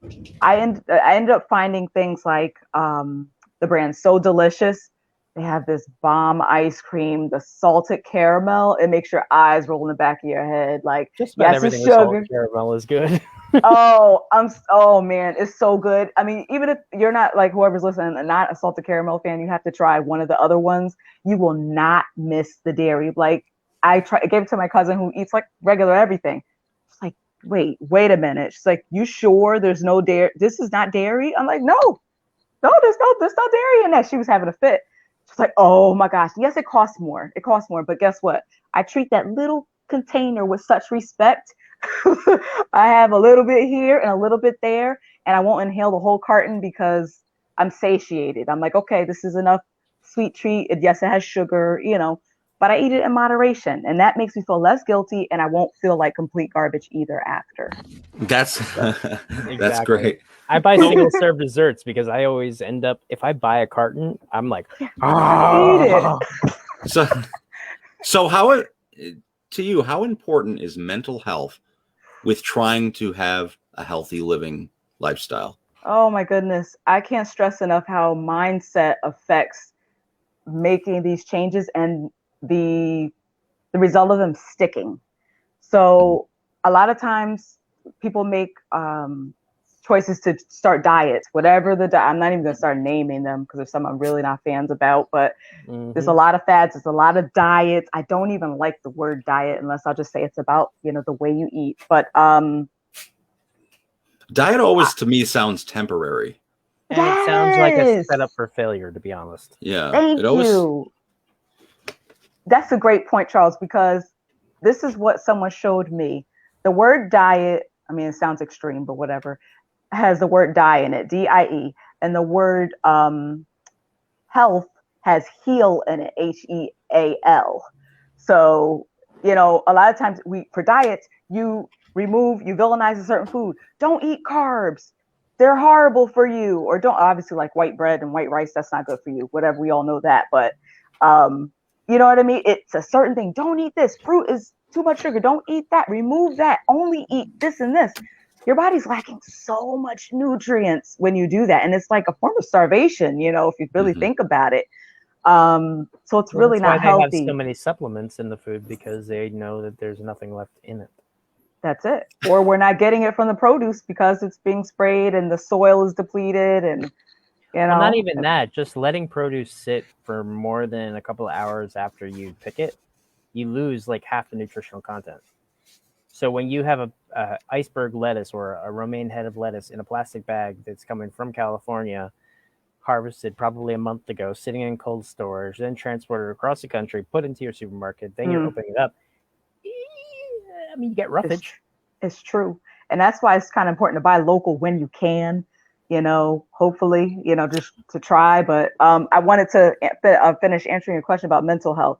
ended up finding things like the brand So Delicious. They have this bomb ice cream, the salted caramel. It makes your eyes roll in the back of your head. Like, Just about yes, everything it's with sugar. salted caramel is good. Oh man, it's so good. I mean, even if you're not like whoever's listening, not a salted caramel fan, you have to try one of the other ones. You will not miss the dairy. Like I gave it to my cousin who eats like regular everything. She's like, wait a minute. She's like, you sure there's no dairy? This is not dairy? I'm like, no, there's no dairy in that. She was having a fit. She's like, oh my gosh, yes, it costs more. But guess what? I treat that little container with such respect. I have a little bit here and a little bit there, and I won't inhale the whole carton because I'm satiated. I'm like, okay, this is enough sweet treat. Yes, it has sugar, but I eat it in moderation, and that makes me feel less guilty, and I won't feel like complete garbage either after. That's that's great. I buy single serve desserts because I always end up, if I buy a carton, I'm like, eat it. So to you, how important is mental health with trying to have a healthy living lifestyle? Oh my goodness. I can't stress enough how mindset affects making these changes and the result of them sticking. So a lot of times people make choices to start diets, whatever I'm not even going to start naming them because there's some I'm really not fans about, but there's a lot of fads. There's a lot of diets. I don't even like the word diet unless I'll just say it's about, the way you eat. But diet always to me sounds temporary. And it sounds like a setup for failure, to be honest. Yeah. Thank you. That's a great point, Charles, because this is what someone showed me. The word diet, I mean, it sounds extreme, but whatever, has the word die in it, D-I-E. And the word health has heal in it, H-E-A-L. So, a lot of times for diets, you villainize a certain food. Don't eat carbs. They're horrible for you. Or don't, obviously, like white bread and white rice, that's not good for you. Whatever, we all know that. But you know what I mean? It's a certain thing. Don't eat this. Fruit is too much sugar. Don't eat that. Remove that. Only eat this and this. Your body's lacking so much nutrients when you do that. And it's like a form of starvation, if you really think about it. So it's really not healthy. They have so many supplements in the food because they know that there's nothing left in it. That's it. Or we're not getting it from the produce because it's being sprayed and the soil is depleted and Well, not even that. Just letting produce sit for more than a couple of hours after you pick it, you lose like half the nutritional content. So when you have a iceberg lettuce or a romaine head of lettuce in a plastic bag that's coming from California, harvested probably a month ago, sitting in cold storage, then transported across the country, put into your supermarket, then you're opening it up. I mean, you get roughage. It's true. And that's why it's kind of important to buy local when you can, hopefully, just to try. But I wanted to finish answering your question about mental health.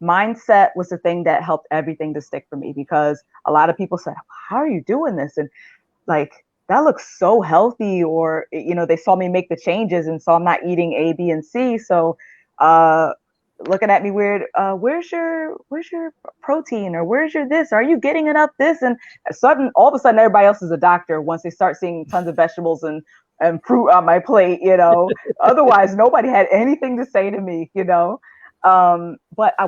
Mindset was the thing that helped everything to stick for me because a lot of people said, how are you doing this? And like, that looks so healthy. Or, they saw me make the changes and saw I'm not eating A, B, and C. So looking at me weird, where's your protein or where's your this? Are you getting enough this? And all of a sudden everybody else is a doctor once they start seeing tons of vegetables and fruit on my plate, Otherwise nobody had anything to say to me, But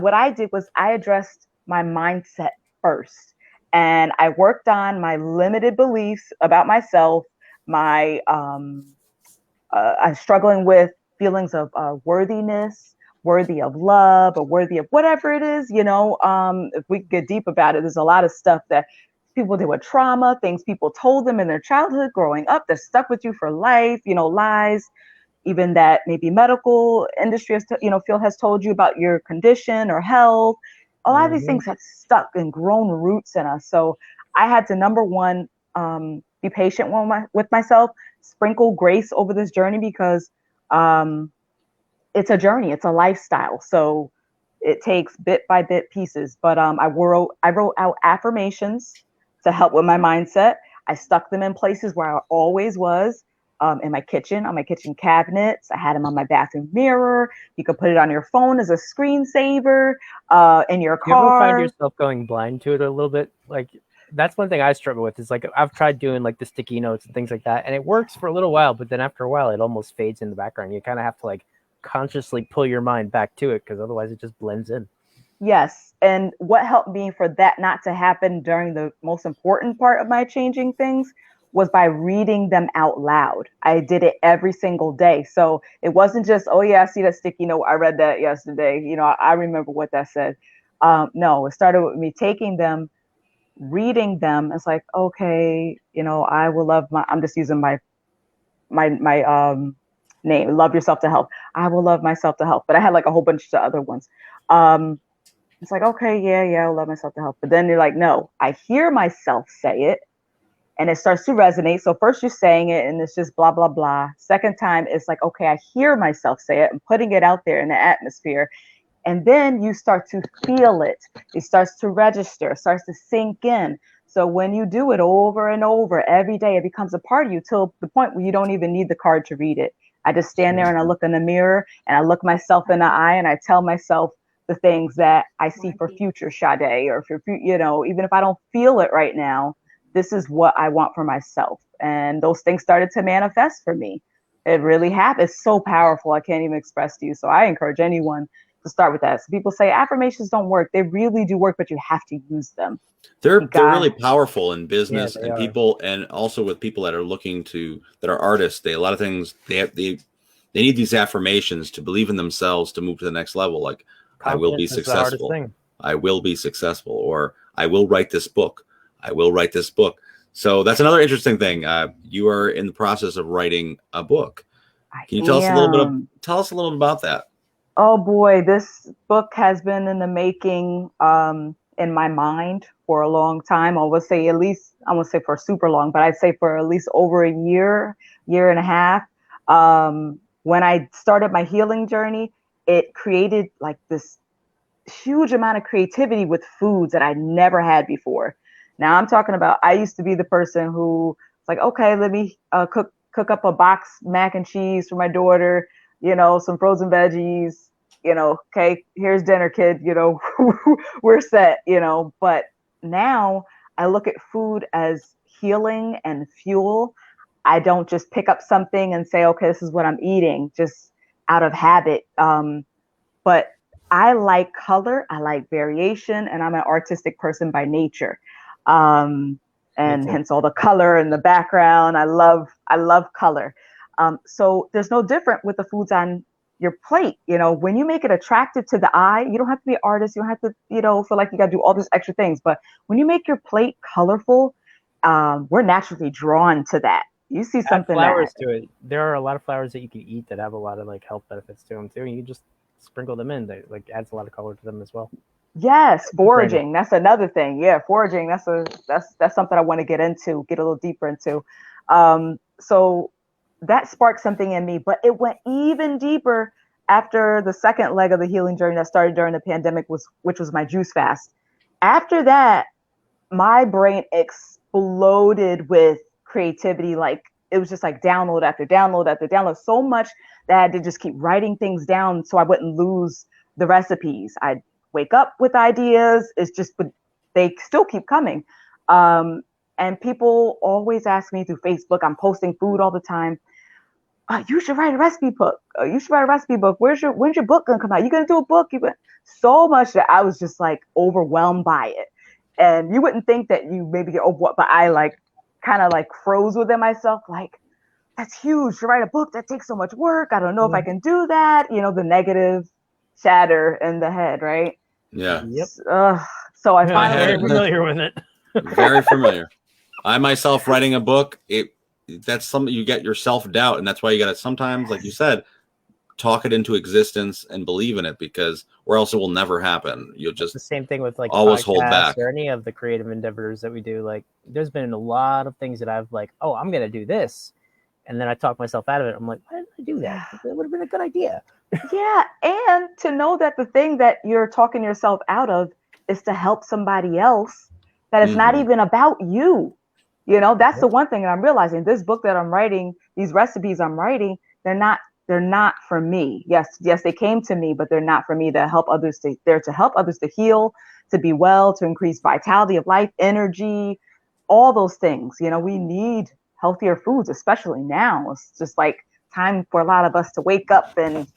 what I did was I addressed my mindset first, and I worked on my limited beliefs about myself. I'm struggling with feelings of worthiness, worthy of love, or worthy of whatever it is, if we get deep about it, there's a lot of stuff that people did with trauma, things people told them in their childhood growing up that stuck with you for life, lies, even that maybe medical industry has told you about your condition or health. A lot of these things have stuck and grown roots in us. So I had to, number one, be patient with myself, sprinkle grace over this journey, because it's a journey, it's a lifestyle. So it takes bit by bit pieces. But I wrote out affirmations to help with my mindset. I stuck them in places where I always was. In my kitchen, on my kitchen cabinets. I had them on my bathroom mirror. You could put it on your phone as a screensaver, in your car. You ever find yourself going blind to it a little bit? Like, that's one thing I struggle with, is like, I've tried doing like the sticky notes and things like that, and it works for a little while, but then after a while it almost fades in the background. You kind of have to like consciously pull your mind back to it, because otherwise it just blends in. Yes. And what helped me for that not to happen during the most important part of my changing things was by reading them out loud. I did it every single day. So it wasn't just, oh yeah, I see that sticky note, I read that yesterday, you know, I remember what that said. No, it started with me taking them, reading them. It's like, okay, you know, I will love I'm just using my name, Love Yourself to Health. I will love myself to health. But I had like a whole bunch of other ones. It's like, okay, yeah, I will love myself to health. But then you're like, no, I hear myself say it, and it starts to resonate. So first you're saying it and it's just blah, blah, blah. Second time, it's like, okay, I hear myself say it and putting it out there in the atmosphere. And then you start to feel it. It starts to register, starts to sink in. So when you do it over and over every day, it becomes a part of you till the point where you don't even need the card to read it. I just stand there and I look in the mirror and I look myself in the eye and I tell myself the things that I see for future Sade, or for, you know, even if I don't feel it right now, this is what I want for myself. And those things started to manifest for me. It really happened. It's so powerful. I can't even express to you. So I encourage anyone to start with that. So people say affirmations don't work. They really do work, but you have to use them. They're really powerful in business, Yeah, and people, and also with people that are looking to, that are artists. They, a lot of things, they need these affirmations to believe in themselves, to move to the next level. Like, I will be successful. I will be successful, or I will write this book. I will write this book. So that's another interesting thing. You are in the process of writing a book. Can you tell us a little bit about that? Oh boy, this book has been in the making, in my mind for a long time. I would say at least, I won't say for super long, but I'd say for at least over a year and a half. When I started my healing journey, it created like this huge amount of creativity with foods that I never had before. Now I'm talking about, I used to be the person who was like, okay, let me cook up a box mac and cheese for my daughter, you know, some frozen veggies, you know, okay, here's dinner, kid, you know, we're set, you know. But now I look at food as healing and fuel. I don't just pick up something and say, okay, this is what I'm eating, just out of habit. But I like color, I like variation, and I'm an artistic person by nature. And hence all the color and the background. I love color. So there's no different with the foods on your plate. You know, when you make it attractive to the eye, you don't have to be an artist. You don't have to, you know, feel like you got to do all these extra things. But when you make your plate colorful, we're naturally drawn to that. You see something. Add flowers to it. There are a lot of flowers that you can eat that have a lot of like health benefits to them too. And you just sprinkle them in. That like adds a lot of color to them as well. Yes, foraging. That's another thing. Yeah, foraging. That's something I want to get a little deeper into. So that sparked something in me, but it went even deeper after the second leg of the healing journey that started during the pandemic, which was my juice fast. After that, my brain exploded with creativity. Like it was just like download after download after download, so much that I had to just keep writing things down so I wouldn't lose the recipes. I'd wake up with ideas. It's just, but they still keep coming. And people always ask me through Facebook, I'm posting food all the time. You should write a recipe book. You should write a recipe book. When's your book gonna come out? You gonna do a book? So much that I was just like overwhelmed by it. And you wouldn't think that you maybe get overwhelmed, but I like kind of like froze within myself. Like, that's huge to write a book. That takes so much work. I don't know if I can do that. You know, the negative chatter in the head, right? Yeah. Yep. So I finally very familiar with it. Very familiar. I myself writing a book, that's something you get your self-doubt, and that's why you got to sometimes, like you said, talk it into existence and believe in it, because or else it will never happen. You'll It's just the same thing with like always hold podcasts back. or any of the creative endeavors that we do. Like, there's been a lot of things that I've like, oh, I'm gonna do this, and then I talk myself out of it. I'm like, why did I do that? That would have been a good idea. Yeah, and to know that the thing that you're talking yourself out of is to help somebody else, that it's not even about you. You know, that's the one thing that I'm realizing. This book that I'm writing, these recipes I'm writing, they're not for me. Yes, they came to me, but they're not for me. They're to help others to heal, to be well, to increase vitality of life, energy, all those things. You know, we need healthier foods, especially now. It's just like time for a lot of us to wake up and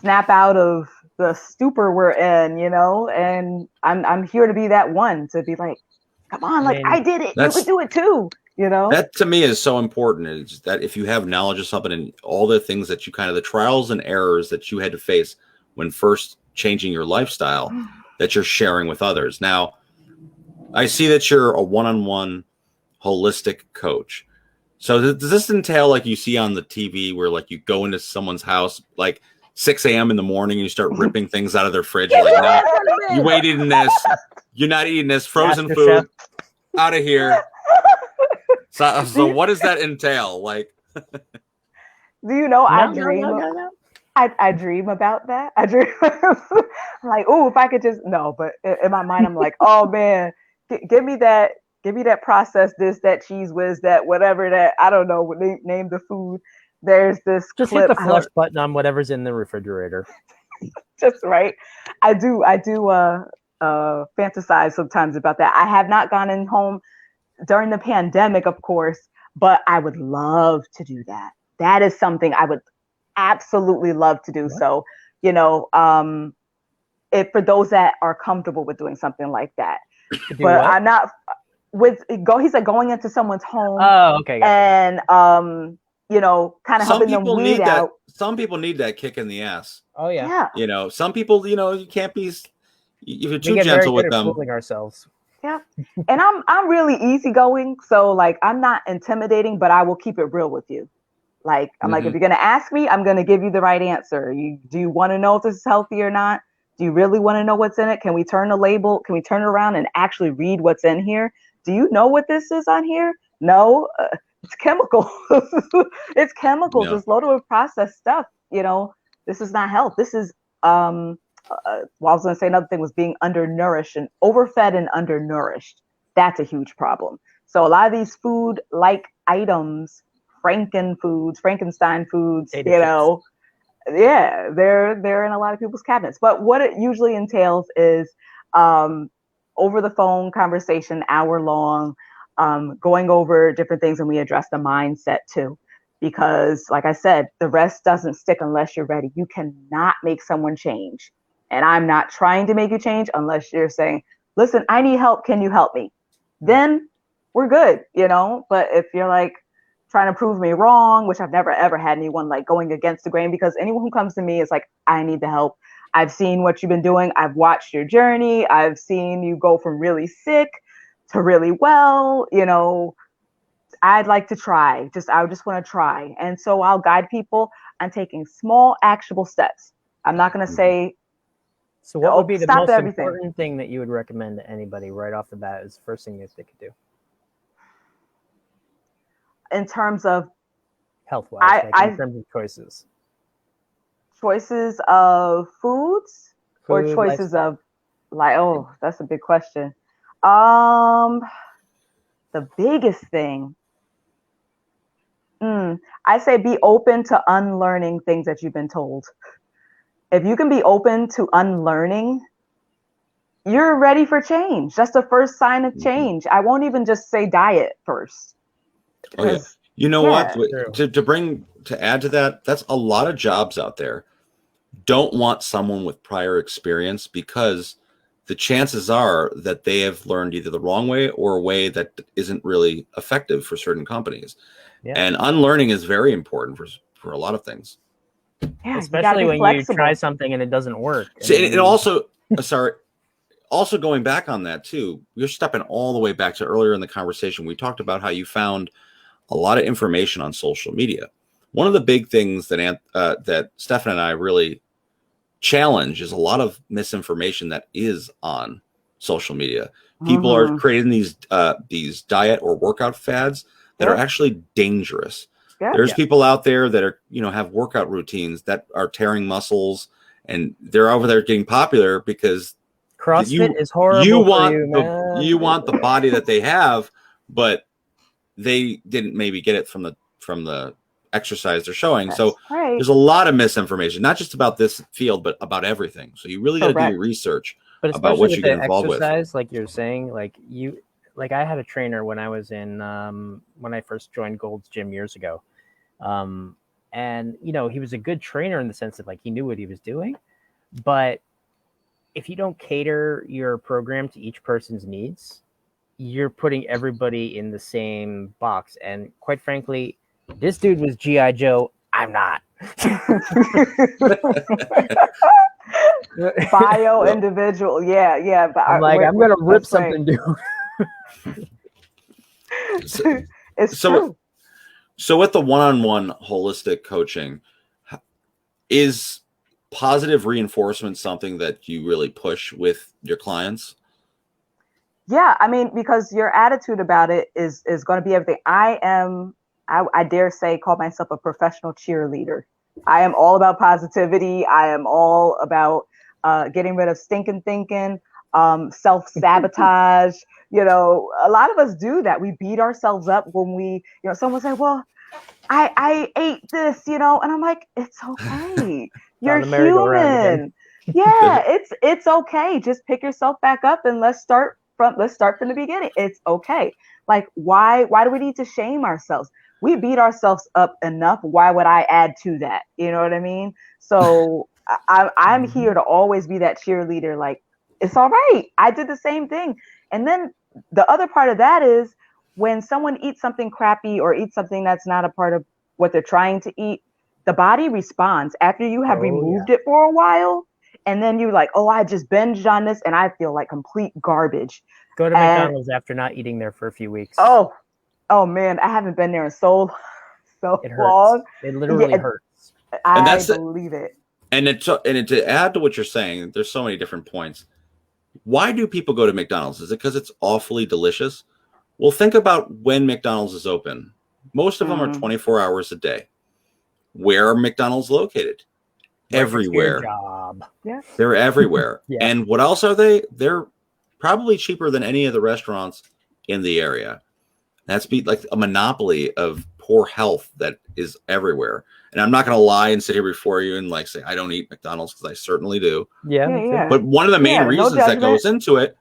snap out of the stupor we're in, you know, and I'm here to be that one, to be like, come on, like I did it, you could do it too, you know. That to me is so important, is that if you have knowledge of something and all the things that you kind of the trials and errors that you had to face when first changing your lifestyle, that you're sharing with others. Now, I see that you're a one-on-one holistic coach. So does this entail, like you see on the TV, where like you go into someone's house like 6 a.m. in the morning and you start ripping things out of their fridge? You're like, no, you ain't eating this. You're not eating this frozen Master food. Chef. Out of here. So what does that entail? Like, do you know, I dream about that. I dream I'm like, oh, if I could just but in my mind I'm like, oh man, give me that processed this, that cheese whiz, that whatever, that I don't know, name the food. There's this Just clip, hit the flush button on whatever's in the refrigerator. just right. I do fantasize sometimes about that. I have not gone in home during the pandemic, of course, but I would love to do that. That is something I would absolutely love to do. What? So, you know, if for those that are comfortable with doing something like that, but what? I'm not he said going into someone's home. Oh, okay. Gotcha. And, you know, kind of helping them weed out. Some people need that kick in the ass. Oh yeah. You know, some people, you know, you can't be, if you're too gentle with them. Fooling ourselves. Yeah. And I'm really easygoing. So like, I'm not intimidating, but I will keep it real with you. Like, I'm like, if you're going to ask me, I'm going to give you the right answer. Do you want to know if this is healthy or not? Do you really want to know what's in it? Can we turn the label? Can we turn it around and actually read what's in here? Do you know what this is on here? No, it's chemical. It's chemicals. It's loaded with processed stuff. You know, this is not health. This is, well, I was going to say another thing was being undernourished and overfed and undernourished. That's a huge problem. So a lot of these food-like items, Frankenstein foods, you know, yeah, they're in a lot of people's cabinets. But what it usually entails is over the phone conversation, hour long, going over different things, and we address the mindset too. Because like I said, the rest doesn't stick unless you're ready. You cannot make someone change. And I'm not trying to make you change unless you're saying, listen, I need help. Can you help me? Then we're good, you know. But if you're like trying to prove me wrong, which I've never, ever had anyone like going against the grain, because anyone who comes to me is like, I need the help. I've seen what you've been doing. I've watched your journey. I've seen you go from really sick to really well, you know. I'd like to try. I just want to try. And so I'll guide people on taking small, actionable steps. I'm not going to say. So what would be the most important thing that you would recommend to anybody right off the bat is the first thing that they could do? In terms of health-wise, in terms of choices. Choices of foods or choices of like, oh, that's a big question. The biggest thing, I say be open to unlearning things that you've been told. If you can be open to unlearning, you're ready for change. That's the first sign of change. I won't even just say diet first. Oh, yeah. You know what? To add to that, that's a lot of jobs out there don't want someone with prior experience, because the chances are that they have learned either the wrong way or a way that isn't really effective for certain companies. Yeah. And unlearning is very important for a lot of things. Yeah, especially when you try something and it doesn't work. And also, also going back on that too, you're stepping all the way back to earlier in the conversation. We talked about how you found a lot of information on social media. one of the big things that that Stefan and I really challenge is a lot of misinformation that is on social media. People are creating these diet or workout fads that are actually dangerous. Yeah. There's people out there that are, have workout routines that are tearing muscles, and they're over there getting popular because CrossFit is horrible. You man. want the body that they have, but they didn't maybe get it from the exercise they're showing. That's so right. there's a lot of misinformation, not just about this field, but about everything. So you really got to do your research about what you get involved with. Like you're saying, like I had a trainer when I was in when I first joined Gold's Gym years ago, and he was a good trainer in the sense that like he knew what he was doing, but if you don't cater your program to each person's needs, you're putting everybody in the same box. And quite frankly, this dude was G.I. Joe. I'm not. Bio individual. Yeah. But I'm going to rip something, dude. It's true. So with the one-on-one holistic coaching, is positive reinforcement something that you really push with your clients? Yeah, I mean, because your attitude about it is going to be everything. I dare say, call myself a professional cheerleader. I am all about positivity. I am all about getting rid of stinking thinking, self-sabotage. A lot of us do that. We beat ourselves up when we, someone say, well, I ate this, and I'm like, it's okay. You're human. Yeah, it's okay. Just pick yourself back up and let's start from the beginning. It's okay. Like, why do we need to shame ourselves? We beat ourselves up enough. Why would I add to that? You know what I mean? So I'm here to always be that cheerleader. Like, it's all right. I did the same thing. And then the other part of that is when someone eats something crappy or eats something that's not a part of what they're trying to eat, the body responds after you have removed it for a while. And then you're like, oh, I just binged on this and I feel like complete garbage. Go to McDonald's after not eating there for a few weeks. Oh man, I haven't been there in so it hurts. long. It literally hurts. I believe it. And to add to what you're saying, there's so many different points. Why do people go to McDonald's? Is it because it's awfully delicious? Well, think about when McDonald's is open. Most of them are 24 hours a day. Where are McDonald's located? Everywhere. Yeah. They're everywhere. Yeah. And what else are they? They're probably cheaper than any of the restaurants in the area. That's like a monopoly of poor health that is everywhere. And I'm not going to lie and sit here before you and like say I don't eat McDonald's, because I certainly do. Yeah. But one of the main reasons that goes into it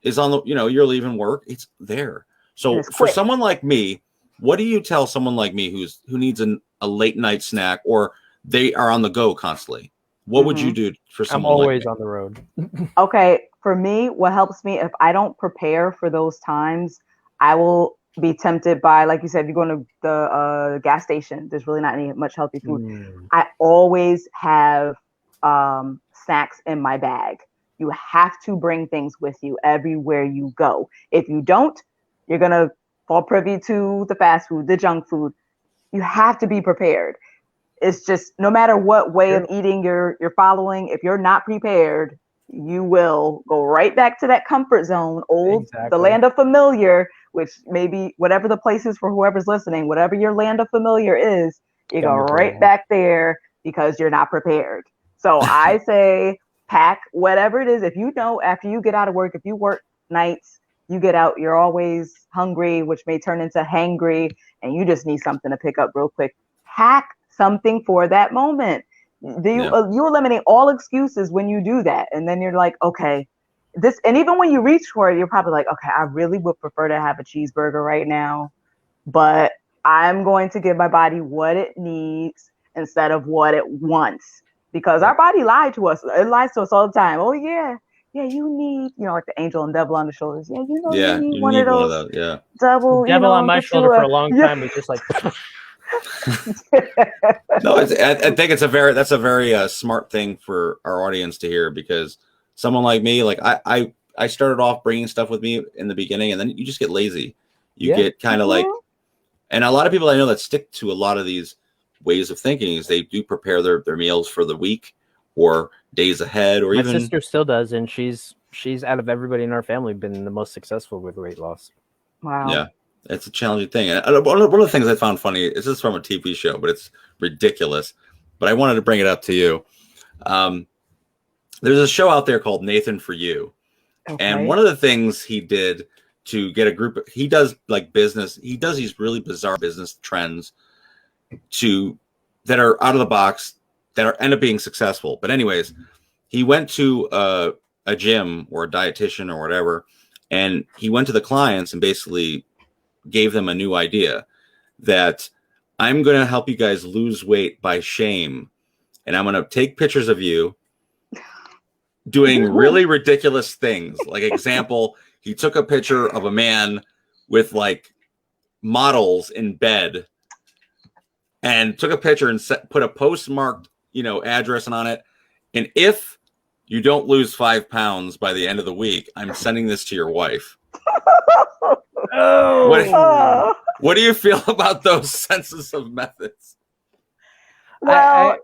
is on the, you're leaving work, it's there. So for someone like me, what do you tell someone like me who needs a late night snack, or they are on the go constantly? What would you do for someone? I'm always like on the road. Okay, for me, what helps me, if I don't prepare for those times, I will be tempted by, like you said, if you go to the gas station, there's really not any much healthy food. I always have snacks in my bag. You have to bring things with you everywhere you go. If you don't, you're going to fall privy to the fast food, the junk food. You have to be prepared. It's just no matter what way of eating you're following, if you're not prepared, you will go right back to that comfort zone, the land of familiar, which maybe whatever the place is for whoever's listening, whatever your land of familiar is, you go right back there because you're not prepared. So I say pack whatever it is. If you know, after you get out of work, if you work nights, you get out, you're always hungry, which may turn into hangry, and you just need something to pick up real quick. Pack something for that moment. You eliminate all excuses when you do that. And then you're like, okay, and even when you reach for it, you're probably like, okay, I really would prefer to have a cheeseburger right now, but I'm going to give my body what it needs instead of what it wants, because our body lied to us. It lies to us all the time. Oh yeah, you need, like the angel and devil on the shoulders. Yeah, you need one of those. Yeah. Devil on my shoulder for a long time was just like. No, I think that's a very smart thing for our audience to hear, because someone like me, like I started off bringing stuff with me in the beginning, and then you just get lazy. You get kind of like, and a lot of people I know that stick to a lot of these ways of thinking is they do prepare their meals for the week or days ahead, or My even sister still does, and she's out of everybody in our family been the most successful with weight loss. Wow. yeah, it's a challenging thing. And one of the things I found funny is this is from a TV show, but it's ridiculous. But I wanted to bring it up to you. There's a show out there called Nathan For You. Okay. And one of the things he did to get a group, he does like business, he does these really bizarre business trends that are out of the box, that end up being successful. But anyways, he went to a gym or a dietitian or whatever, and he went to the clients and basically gave them a new idea that I'm going to help you guys lose weight by shame. And I'm going to take pictures of you doing really ridiculous things. Like example, he took a picture of a man with like models in bed and took a picture and put a postmarked, address on it. And if you don't lose 5 pounds by the end of the week, I'm sending this to your wife. Oh, What do you feel about those senses of methods? Well,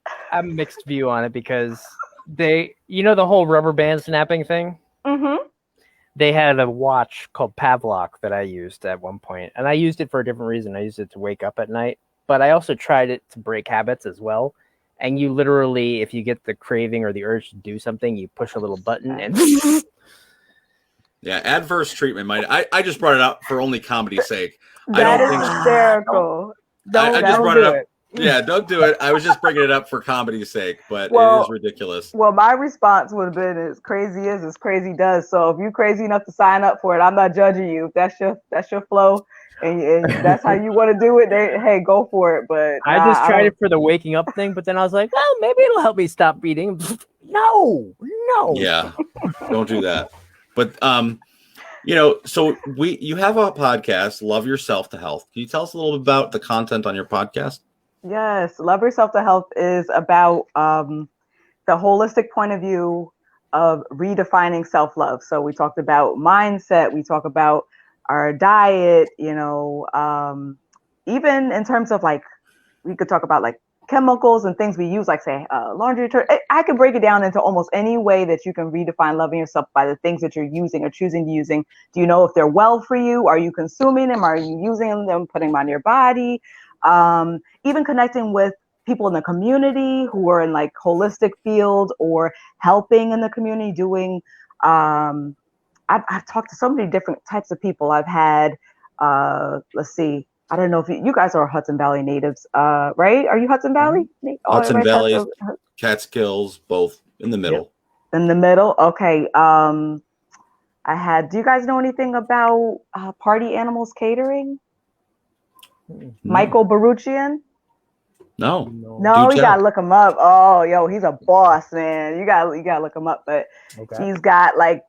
I have a mixed view on it because the whole rubber band snapping thing. mm-hmm. They had a watch called Pavlok that I used at one point, and I used it for a different reason. I used it to wake up at night, but I also tried it to break habits as well. And you literally, if you get the craving or the urge to do something, you push a little button and Yeah, adverse treatment might. I just brought it up for only comedy's sake. That I is don't think hysterical. I just Don't brought do it up. it. Yeah, don't do it. I was just bringing it up for comedy's sake, but Well, it is ridiculous. Well, my response would have been as crazy as crazy does. So if you're crazy enough to sign up for it, I'm not judging you. If that's your flow and that's how you want to do it, hey, go for it. But I just tried it for the waking up thing, but then I was like, well, maybe it'll help me stop eating. No. Yeah, don't do that. But so you have a podcast, Love Yourself to Health. Can you tell us a little bit about the content on your podcast? Yes, Love Yourself to Health is about the holistic point of view of redefining self-love. So we talked about mindset, we talk about our diet, even in terms of like, we could talk about like chemicals and things we use, like say laundry detergent. I can break it down into almost any way that you can redefine loving yourself by the things that you're using or choosing to using. Do you know if they're well for you? Are you consuming them? Are you using them, putting them on your body? Even connecting with people in the community who are in like holistic fields or helping in the community doing, I've talked to so many different types of people. I've had, let's see, I don't know if you guys are Hudson Valley natives, right? Are you Hudson Valley? Hudson right, Valley, Catskills, both in the middle. In the middle. Okay. Do you guys know anything about Party Animals Catering? No. Michael Baruchian? No, No, you gotta look him up. Oh, yo, he's a boss, man. You gotta look him up. But he's got like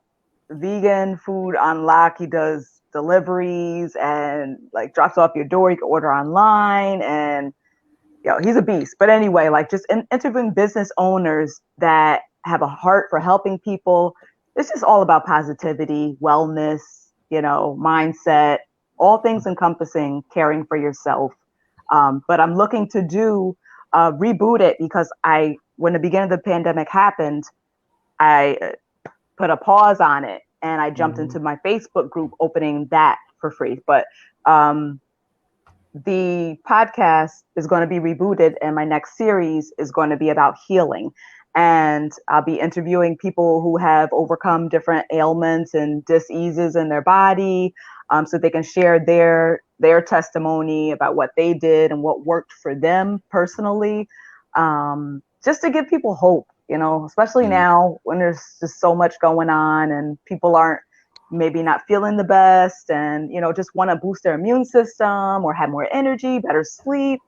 vegan food on lock. He does deliveries and like drops off your door. You can order online, and he's a beast. But anyway, like just interviewing business owners that have a heart for helping people. It's just all about positivity, wellness, mindset, all things encompassing caring for yourself. But I'm looking to reboot it because when the beginning of the pandemic happened, I put a pause on it and I jumped into my Facebook group opening that for free. But the podcast is going to be rebooted and my next series is going to be about healing. And I'll be interviewing people who have overcome different ailments and diseases in their body, so they can share their testimony about what they did and what worked for them personally, just to give people hope, especially now when there's just so much going on and people aren't maybe not feeling the best and, just want to boost their immune system or have more energy, better sleep,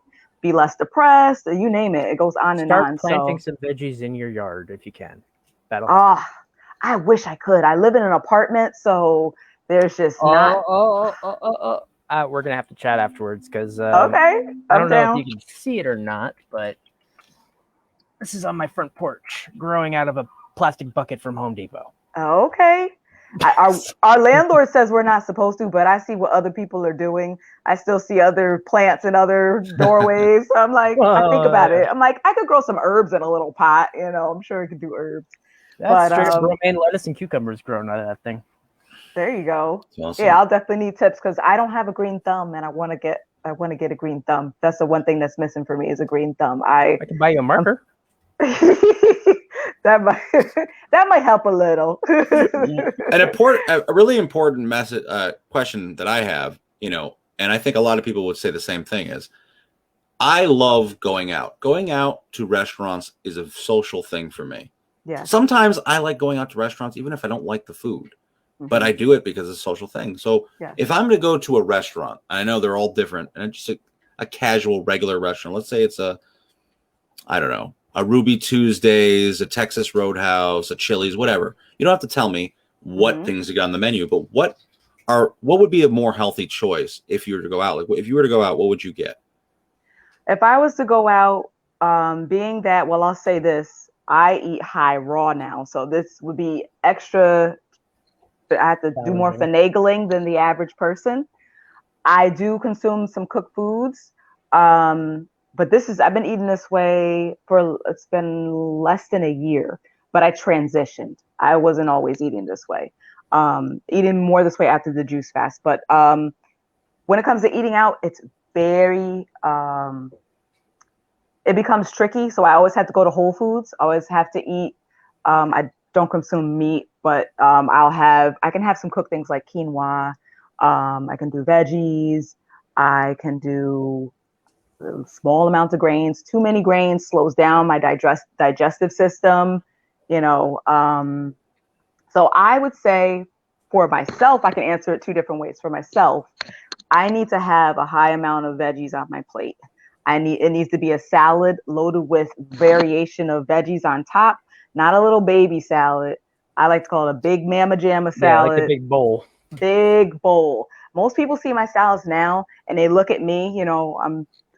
be less depressed, you name it. It goes on and on. Start planting some veggies in your yard if you can. That'll I wish I could. I live in an apartment, so there's just not. We're gonna have to chat afterwards because okay. I don't know if you can see it or not, but this is on my front porch, growing out of a plastic bucket from Home Depot. Okay. Our landlord says we're not supposed to, but I see what other people are doing. I still see other plants in other doorways. So I'm like, I think about it. I'm like, I could grow some herbs in a little pot. I'm sure I could do herbs. That's straight up romaine lettuce and cucumbers grown out of that thing. There you go. Awesome. Yeah, I'll definitely need tips because I don't have a green thumb, and I want to get a green thumb. That's the one thing that's missing for me is a green thumb. I can buy you a marker. that might help a little. A really important question that I have, and I think a lot of people would say the same thing is, I love going out. Going out to restaurants is a social thing for me. Yeah. Sometimes I like going out to restaurants even if I don't like the food. But I do it because it's a social thing. So if I'm going to go to a restaurant, I know they're all different, and it's just a casual, regular restaurant. Let's say it's a Ruby Tuesdays, a Texas Roadhouse, a Chili's, whatever. You don't have to tell me what things you got on the menu, but what would be a more healthy choice if you were to go out? Like, if you were to go out, what would you get? If I was to go out, being that, well, I'll say this: I eat high raw now, so this would be extra. I have to do more finagling than the average person. I do consume some cooked foods, but I've been eating this way it's been less than a year, but I transitioned. I wasn't always eating this way, eating more this way after the juice fast. But when it comes to eating out, it's very, it becomes tricky. So I always have to go to Whole Foods. I always have to eat, I don't consume meat, but I can have some cooked things like quinoa. I can do veggies. I can do small amounts of grains. Too many grains slows down my digestive system, So I would say for myself, I can answer it two different ways. For myself, I need to have a high amount of veggies on my plate. It needs to be a salad loaded with variation of veggies on top. Not a little baby salad. I like to call it a big mama jamma salad. Yeah, like a big bowl. Big bowl. Most people see my salads now and they look at me,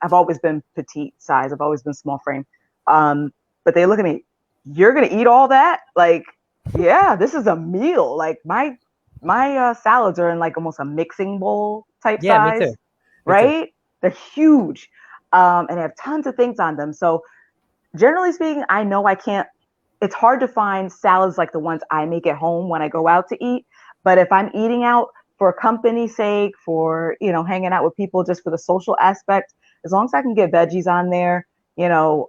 I've always been petite size. I've always been small frame. But they look at me, you're going to eat all that? Like, yeah, this is a meal. Like my salads are in like almost a mixing bowl type size. Me too. Right? They're huge. And they have tons of things on them. So generally speaking, I know I can't. It's hard to find salads like the ones I make at home when I go out to eat. But if I'm eating out for company's sake, for, hanging out with people just for the social aspect, as long as I can get veggies on there, So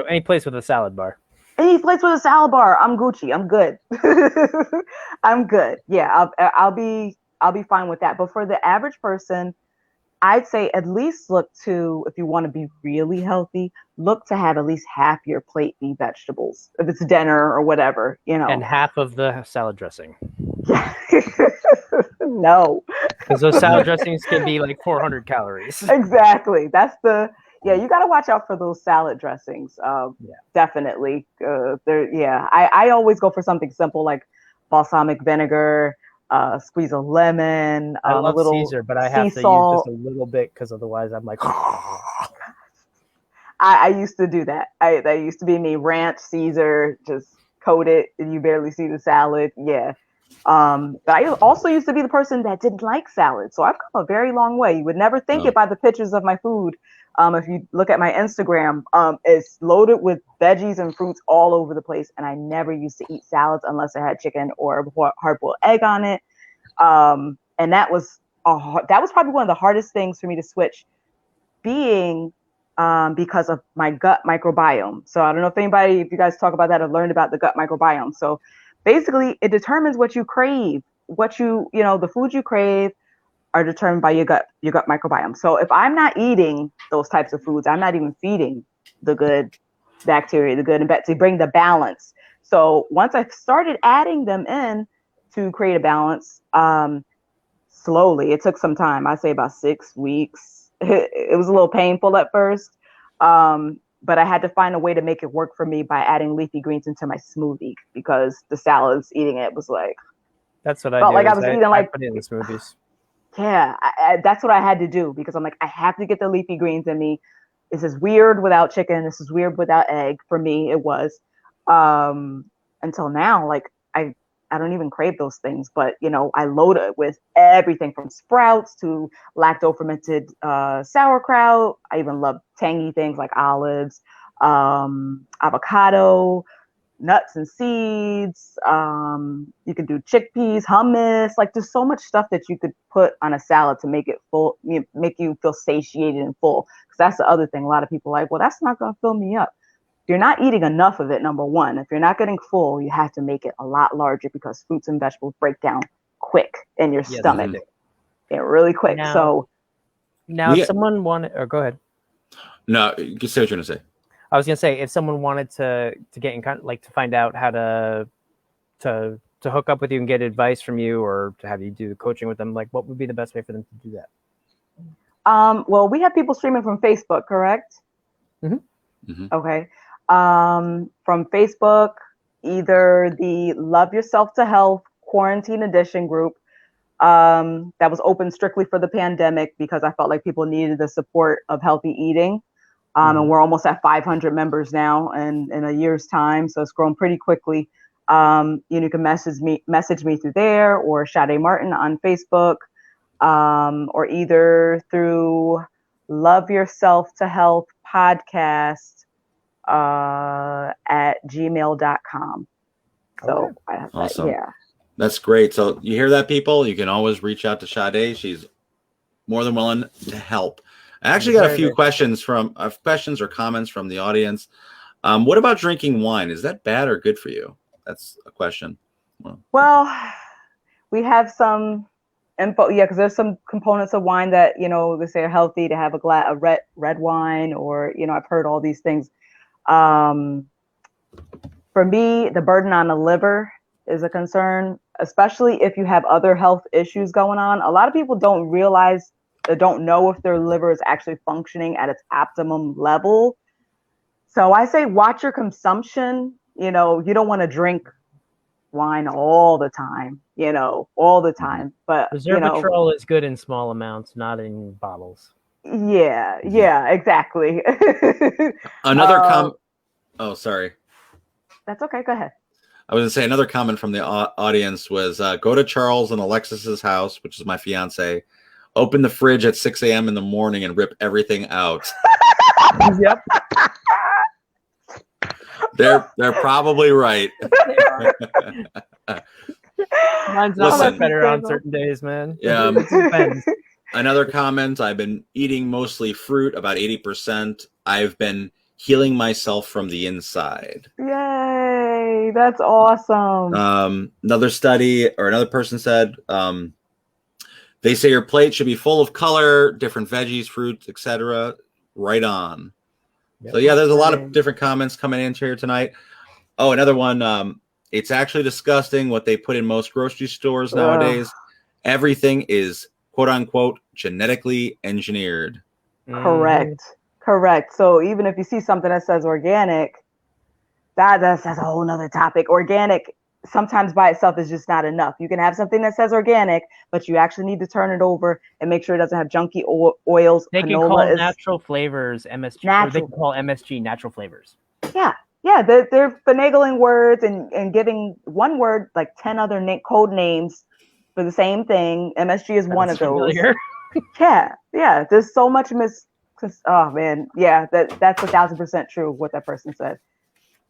any place with a salad bar. Any place with a salad bar, I'm Gucci. I'm good. I'm good. Yeah, I'll be fine with that. But for the average person, I'd say at least look to, if you want to be really healthy, look to have at least half your plate be vegetables. If it's dinner or whatever, And half of the salad dressing. No. Because those salad dressings can be like 400 calories. Exactly. You got to watch out for those salad dressings. Definitely. I always go for something simple like balsamic vinegar, squeeze a lemon, I love a little Caesar, but I have to salt. use just a little bit because otherwise I'm like. I used to do that. That used to be me. Ranch, Caesar, just coat it, and you barely see the salad. Yeah. But I also used to be the person that didn't like salad. So I've come a very long way. You would never think it by the pictures of my food. If you look at my Instagram, it's loaded with veggies and fruits all over the place. And I never used to eat salads unless I had chicken or a hard-boiled egg on it. And that was probably one of the hardest things for me to switch, because of my gut microbiome. So I don't know if you guys talk about that or learned about the gut microbiome. So basically, it determines what you crave. The food you crave are determined by your gut microbiome. So if I'm not eating those types of foods, I'm not even feeding the good bacteria, the good and bad, to bring the balance. So once I started adding them in to create a balance, slowly, it took some time. I'd say about 6 weeks. It was a little painful at first. But I had to find a way to make it work for me by adding leafy greens into my smoothie, because the salads, eating it was like, that's what I felt do. like I was eating I like, put it in the smoothies. Yeah, that's what I had to do, because I'm like, I have to get the leafy greens in me. This is weird without chicken. This is weird without egg. For me, it was, until now, like I don't even crave those things, but I load it with everything from sprouts to lacto fermented sauerkraut. I even love tangy things like olives, avocado, nuts and seeds. You can do chickpeas, hummus. Like there's so much stuff that you could put on a salad to make it full, make you feel satiated and full. Because that's the other thing. A lot of people are like, well, that's not going to fill me up. You're not eating enough of it, number one. If you're not getting full, you have to make it a lot larger because fruits and vegetables break down quick in your stomach. Yeah, really quick. Now, if someone wanted, or go ahead. No, you can say what you're going to say. I was going to say, if someone wanted to get in contact, like to find out how to hook up with you and get advice from you, or to have you do coaching with them, like what would be the best way for them to do that? Well, we have people streaming from Facebook, correct? Mm-hmm. Mm-hmm. Okay. From Facebook, either the Love Yourself to Health Quarantine Edition group that was open strictly for the pandemic because I felt like people needed the support of healthy eating. And we're almost at 500 members now in a year's time. So it's grown pretty quickly. You can message me through there, or Sade Martin on Facebook, or either through Love Yourself to Health podcast at gmail.com. So awesome. Yeah. That's great. So you hear that, people? You can always reach out to Sade. She's more than willing to help. I actually got a few questions or comments from the audience. What about drinking wine? Is that bad or good for you? That's a question. Well, we have some info, because there's some components of wine that they say are healthy to have a red wine, or I've heard all these things. For me, the burden on the liver is a concern, especially if you have other health issues going on. A lot of people don't know if their liver is actually functioning at its optimum level. So I say watch your consumption. You don't want to drink wine all the time, but Resveratrol is good in small amounts, not in bottles. Yeah, exactly. Another oh, sorry. That's okay. Go ahead. I was going to say another comment from the audience was go to Charles and Alexis's house, which is my fiance. Open the fridge at 6 a.m. in the morning and rip everything out. Yep. They're probably right. Mine's not much better on certain days, man. Yeah. Another comment, I've been eating mostly fruit, about 80%. I've been healing myself from the inside. Yay, that's awesome. Another study, or another person said, they say your plate should be full of color, different veggies, fruits, etc. Right on. Yep. So yeah, there's a lot of different comments coming in here tonight. Oh, another one. It's actually disgusting what they put in most grocery stores nowadays. Everything is quote unquote genetically engineered. Correct. So even if you see something that says organic, that's a whole nother topic. Organic sometimes by itself is just not enough. You can have something that says organic, but you actually need to turn it over and make sure it doesn't have junky oils. They can call natural flavors MSG. Or they can call MSG natural flavors. Yeah, they're finagling words and giving one word like 10 other code names for the same thing. MSG is one of those. Yeah. There's so much oh man, yeah, that's 1,000% true what that person said.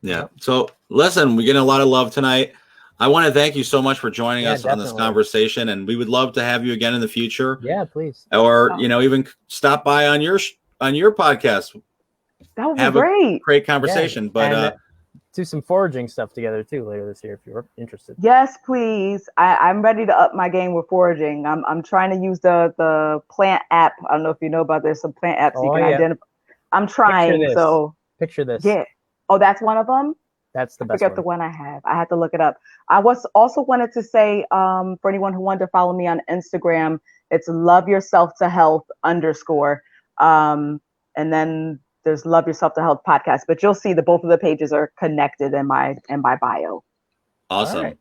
Yeah. So listen, we're getting a lot of love tonight. I want to thank you so much for joining us on this conversation, and we would love to have you again in the future. Yeah, please. Or even stop by on your podcast. That would be great. Great conversation. Yeah. But do some foraging stuff together too later this year if you're interested. Yes, please. I'm ready to up my game with foraging. I'm trying to use the plant app. I don't know if you know about this. Some plant apps you can identify. I'm trying. Picture this. Yeah. Oh, that's one of them. That's the best. I forget the one I have. I had to look it up. I also wanted to say for anyone who wanted to follow me on Instagram, it's Love Yourself to Health _ and then there's Love Yourself to Health podcast. But you'll see that both of the pages are connected in my bio. Awesome. Right.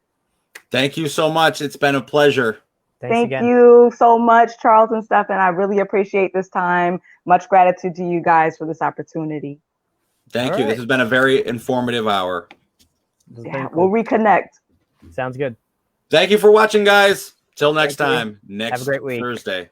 Thank you so much. It's been a pleasure. Thank you so much, Charles and Stephan. I really appreciate this time. Much gratitude to you guys for this opportunity. Thank you. This has been a very informative hour. Yeah, we'll reconnect. Sounds good. Thank you for watching, guys. Till next Thank you. time, next great week. Thursday.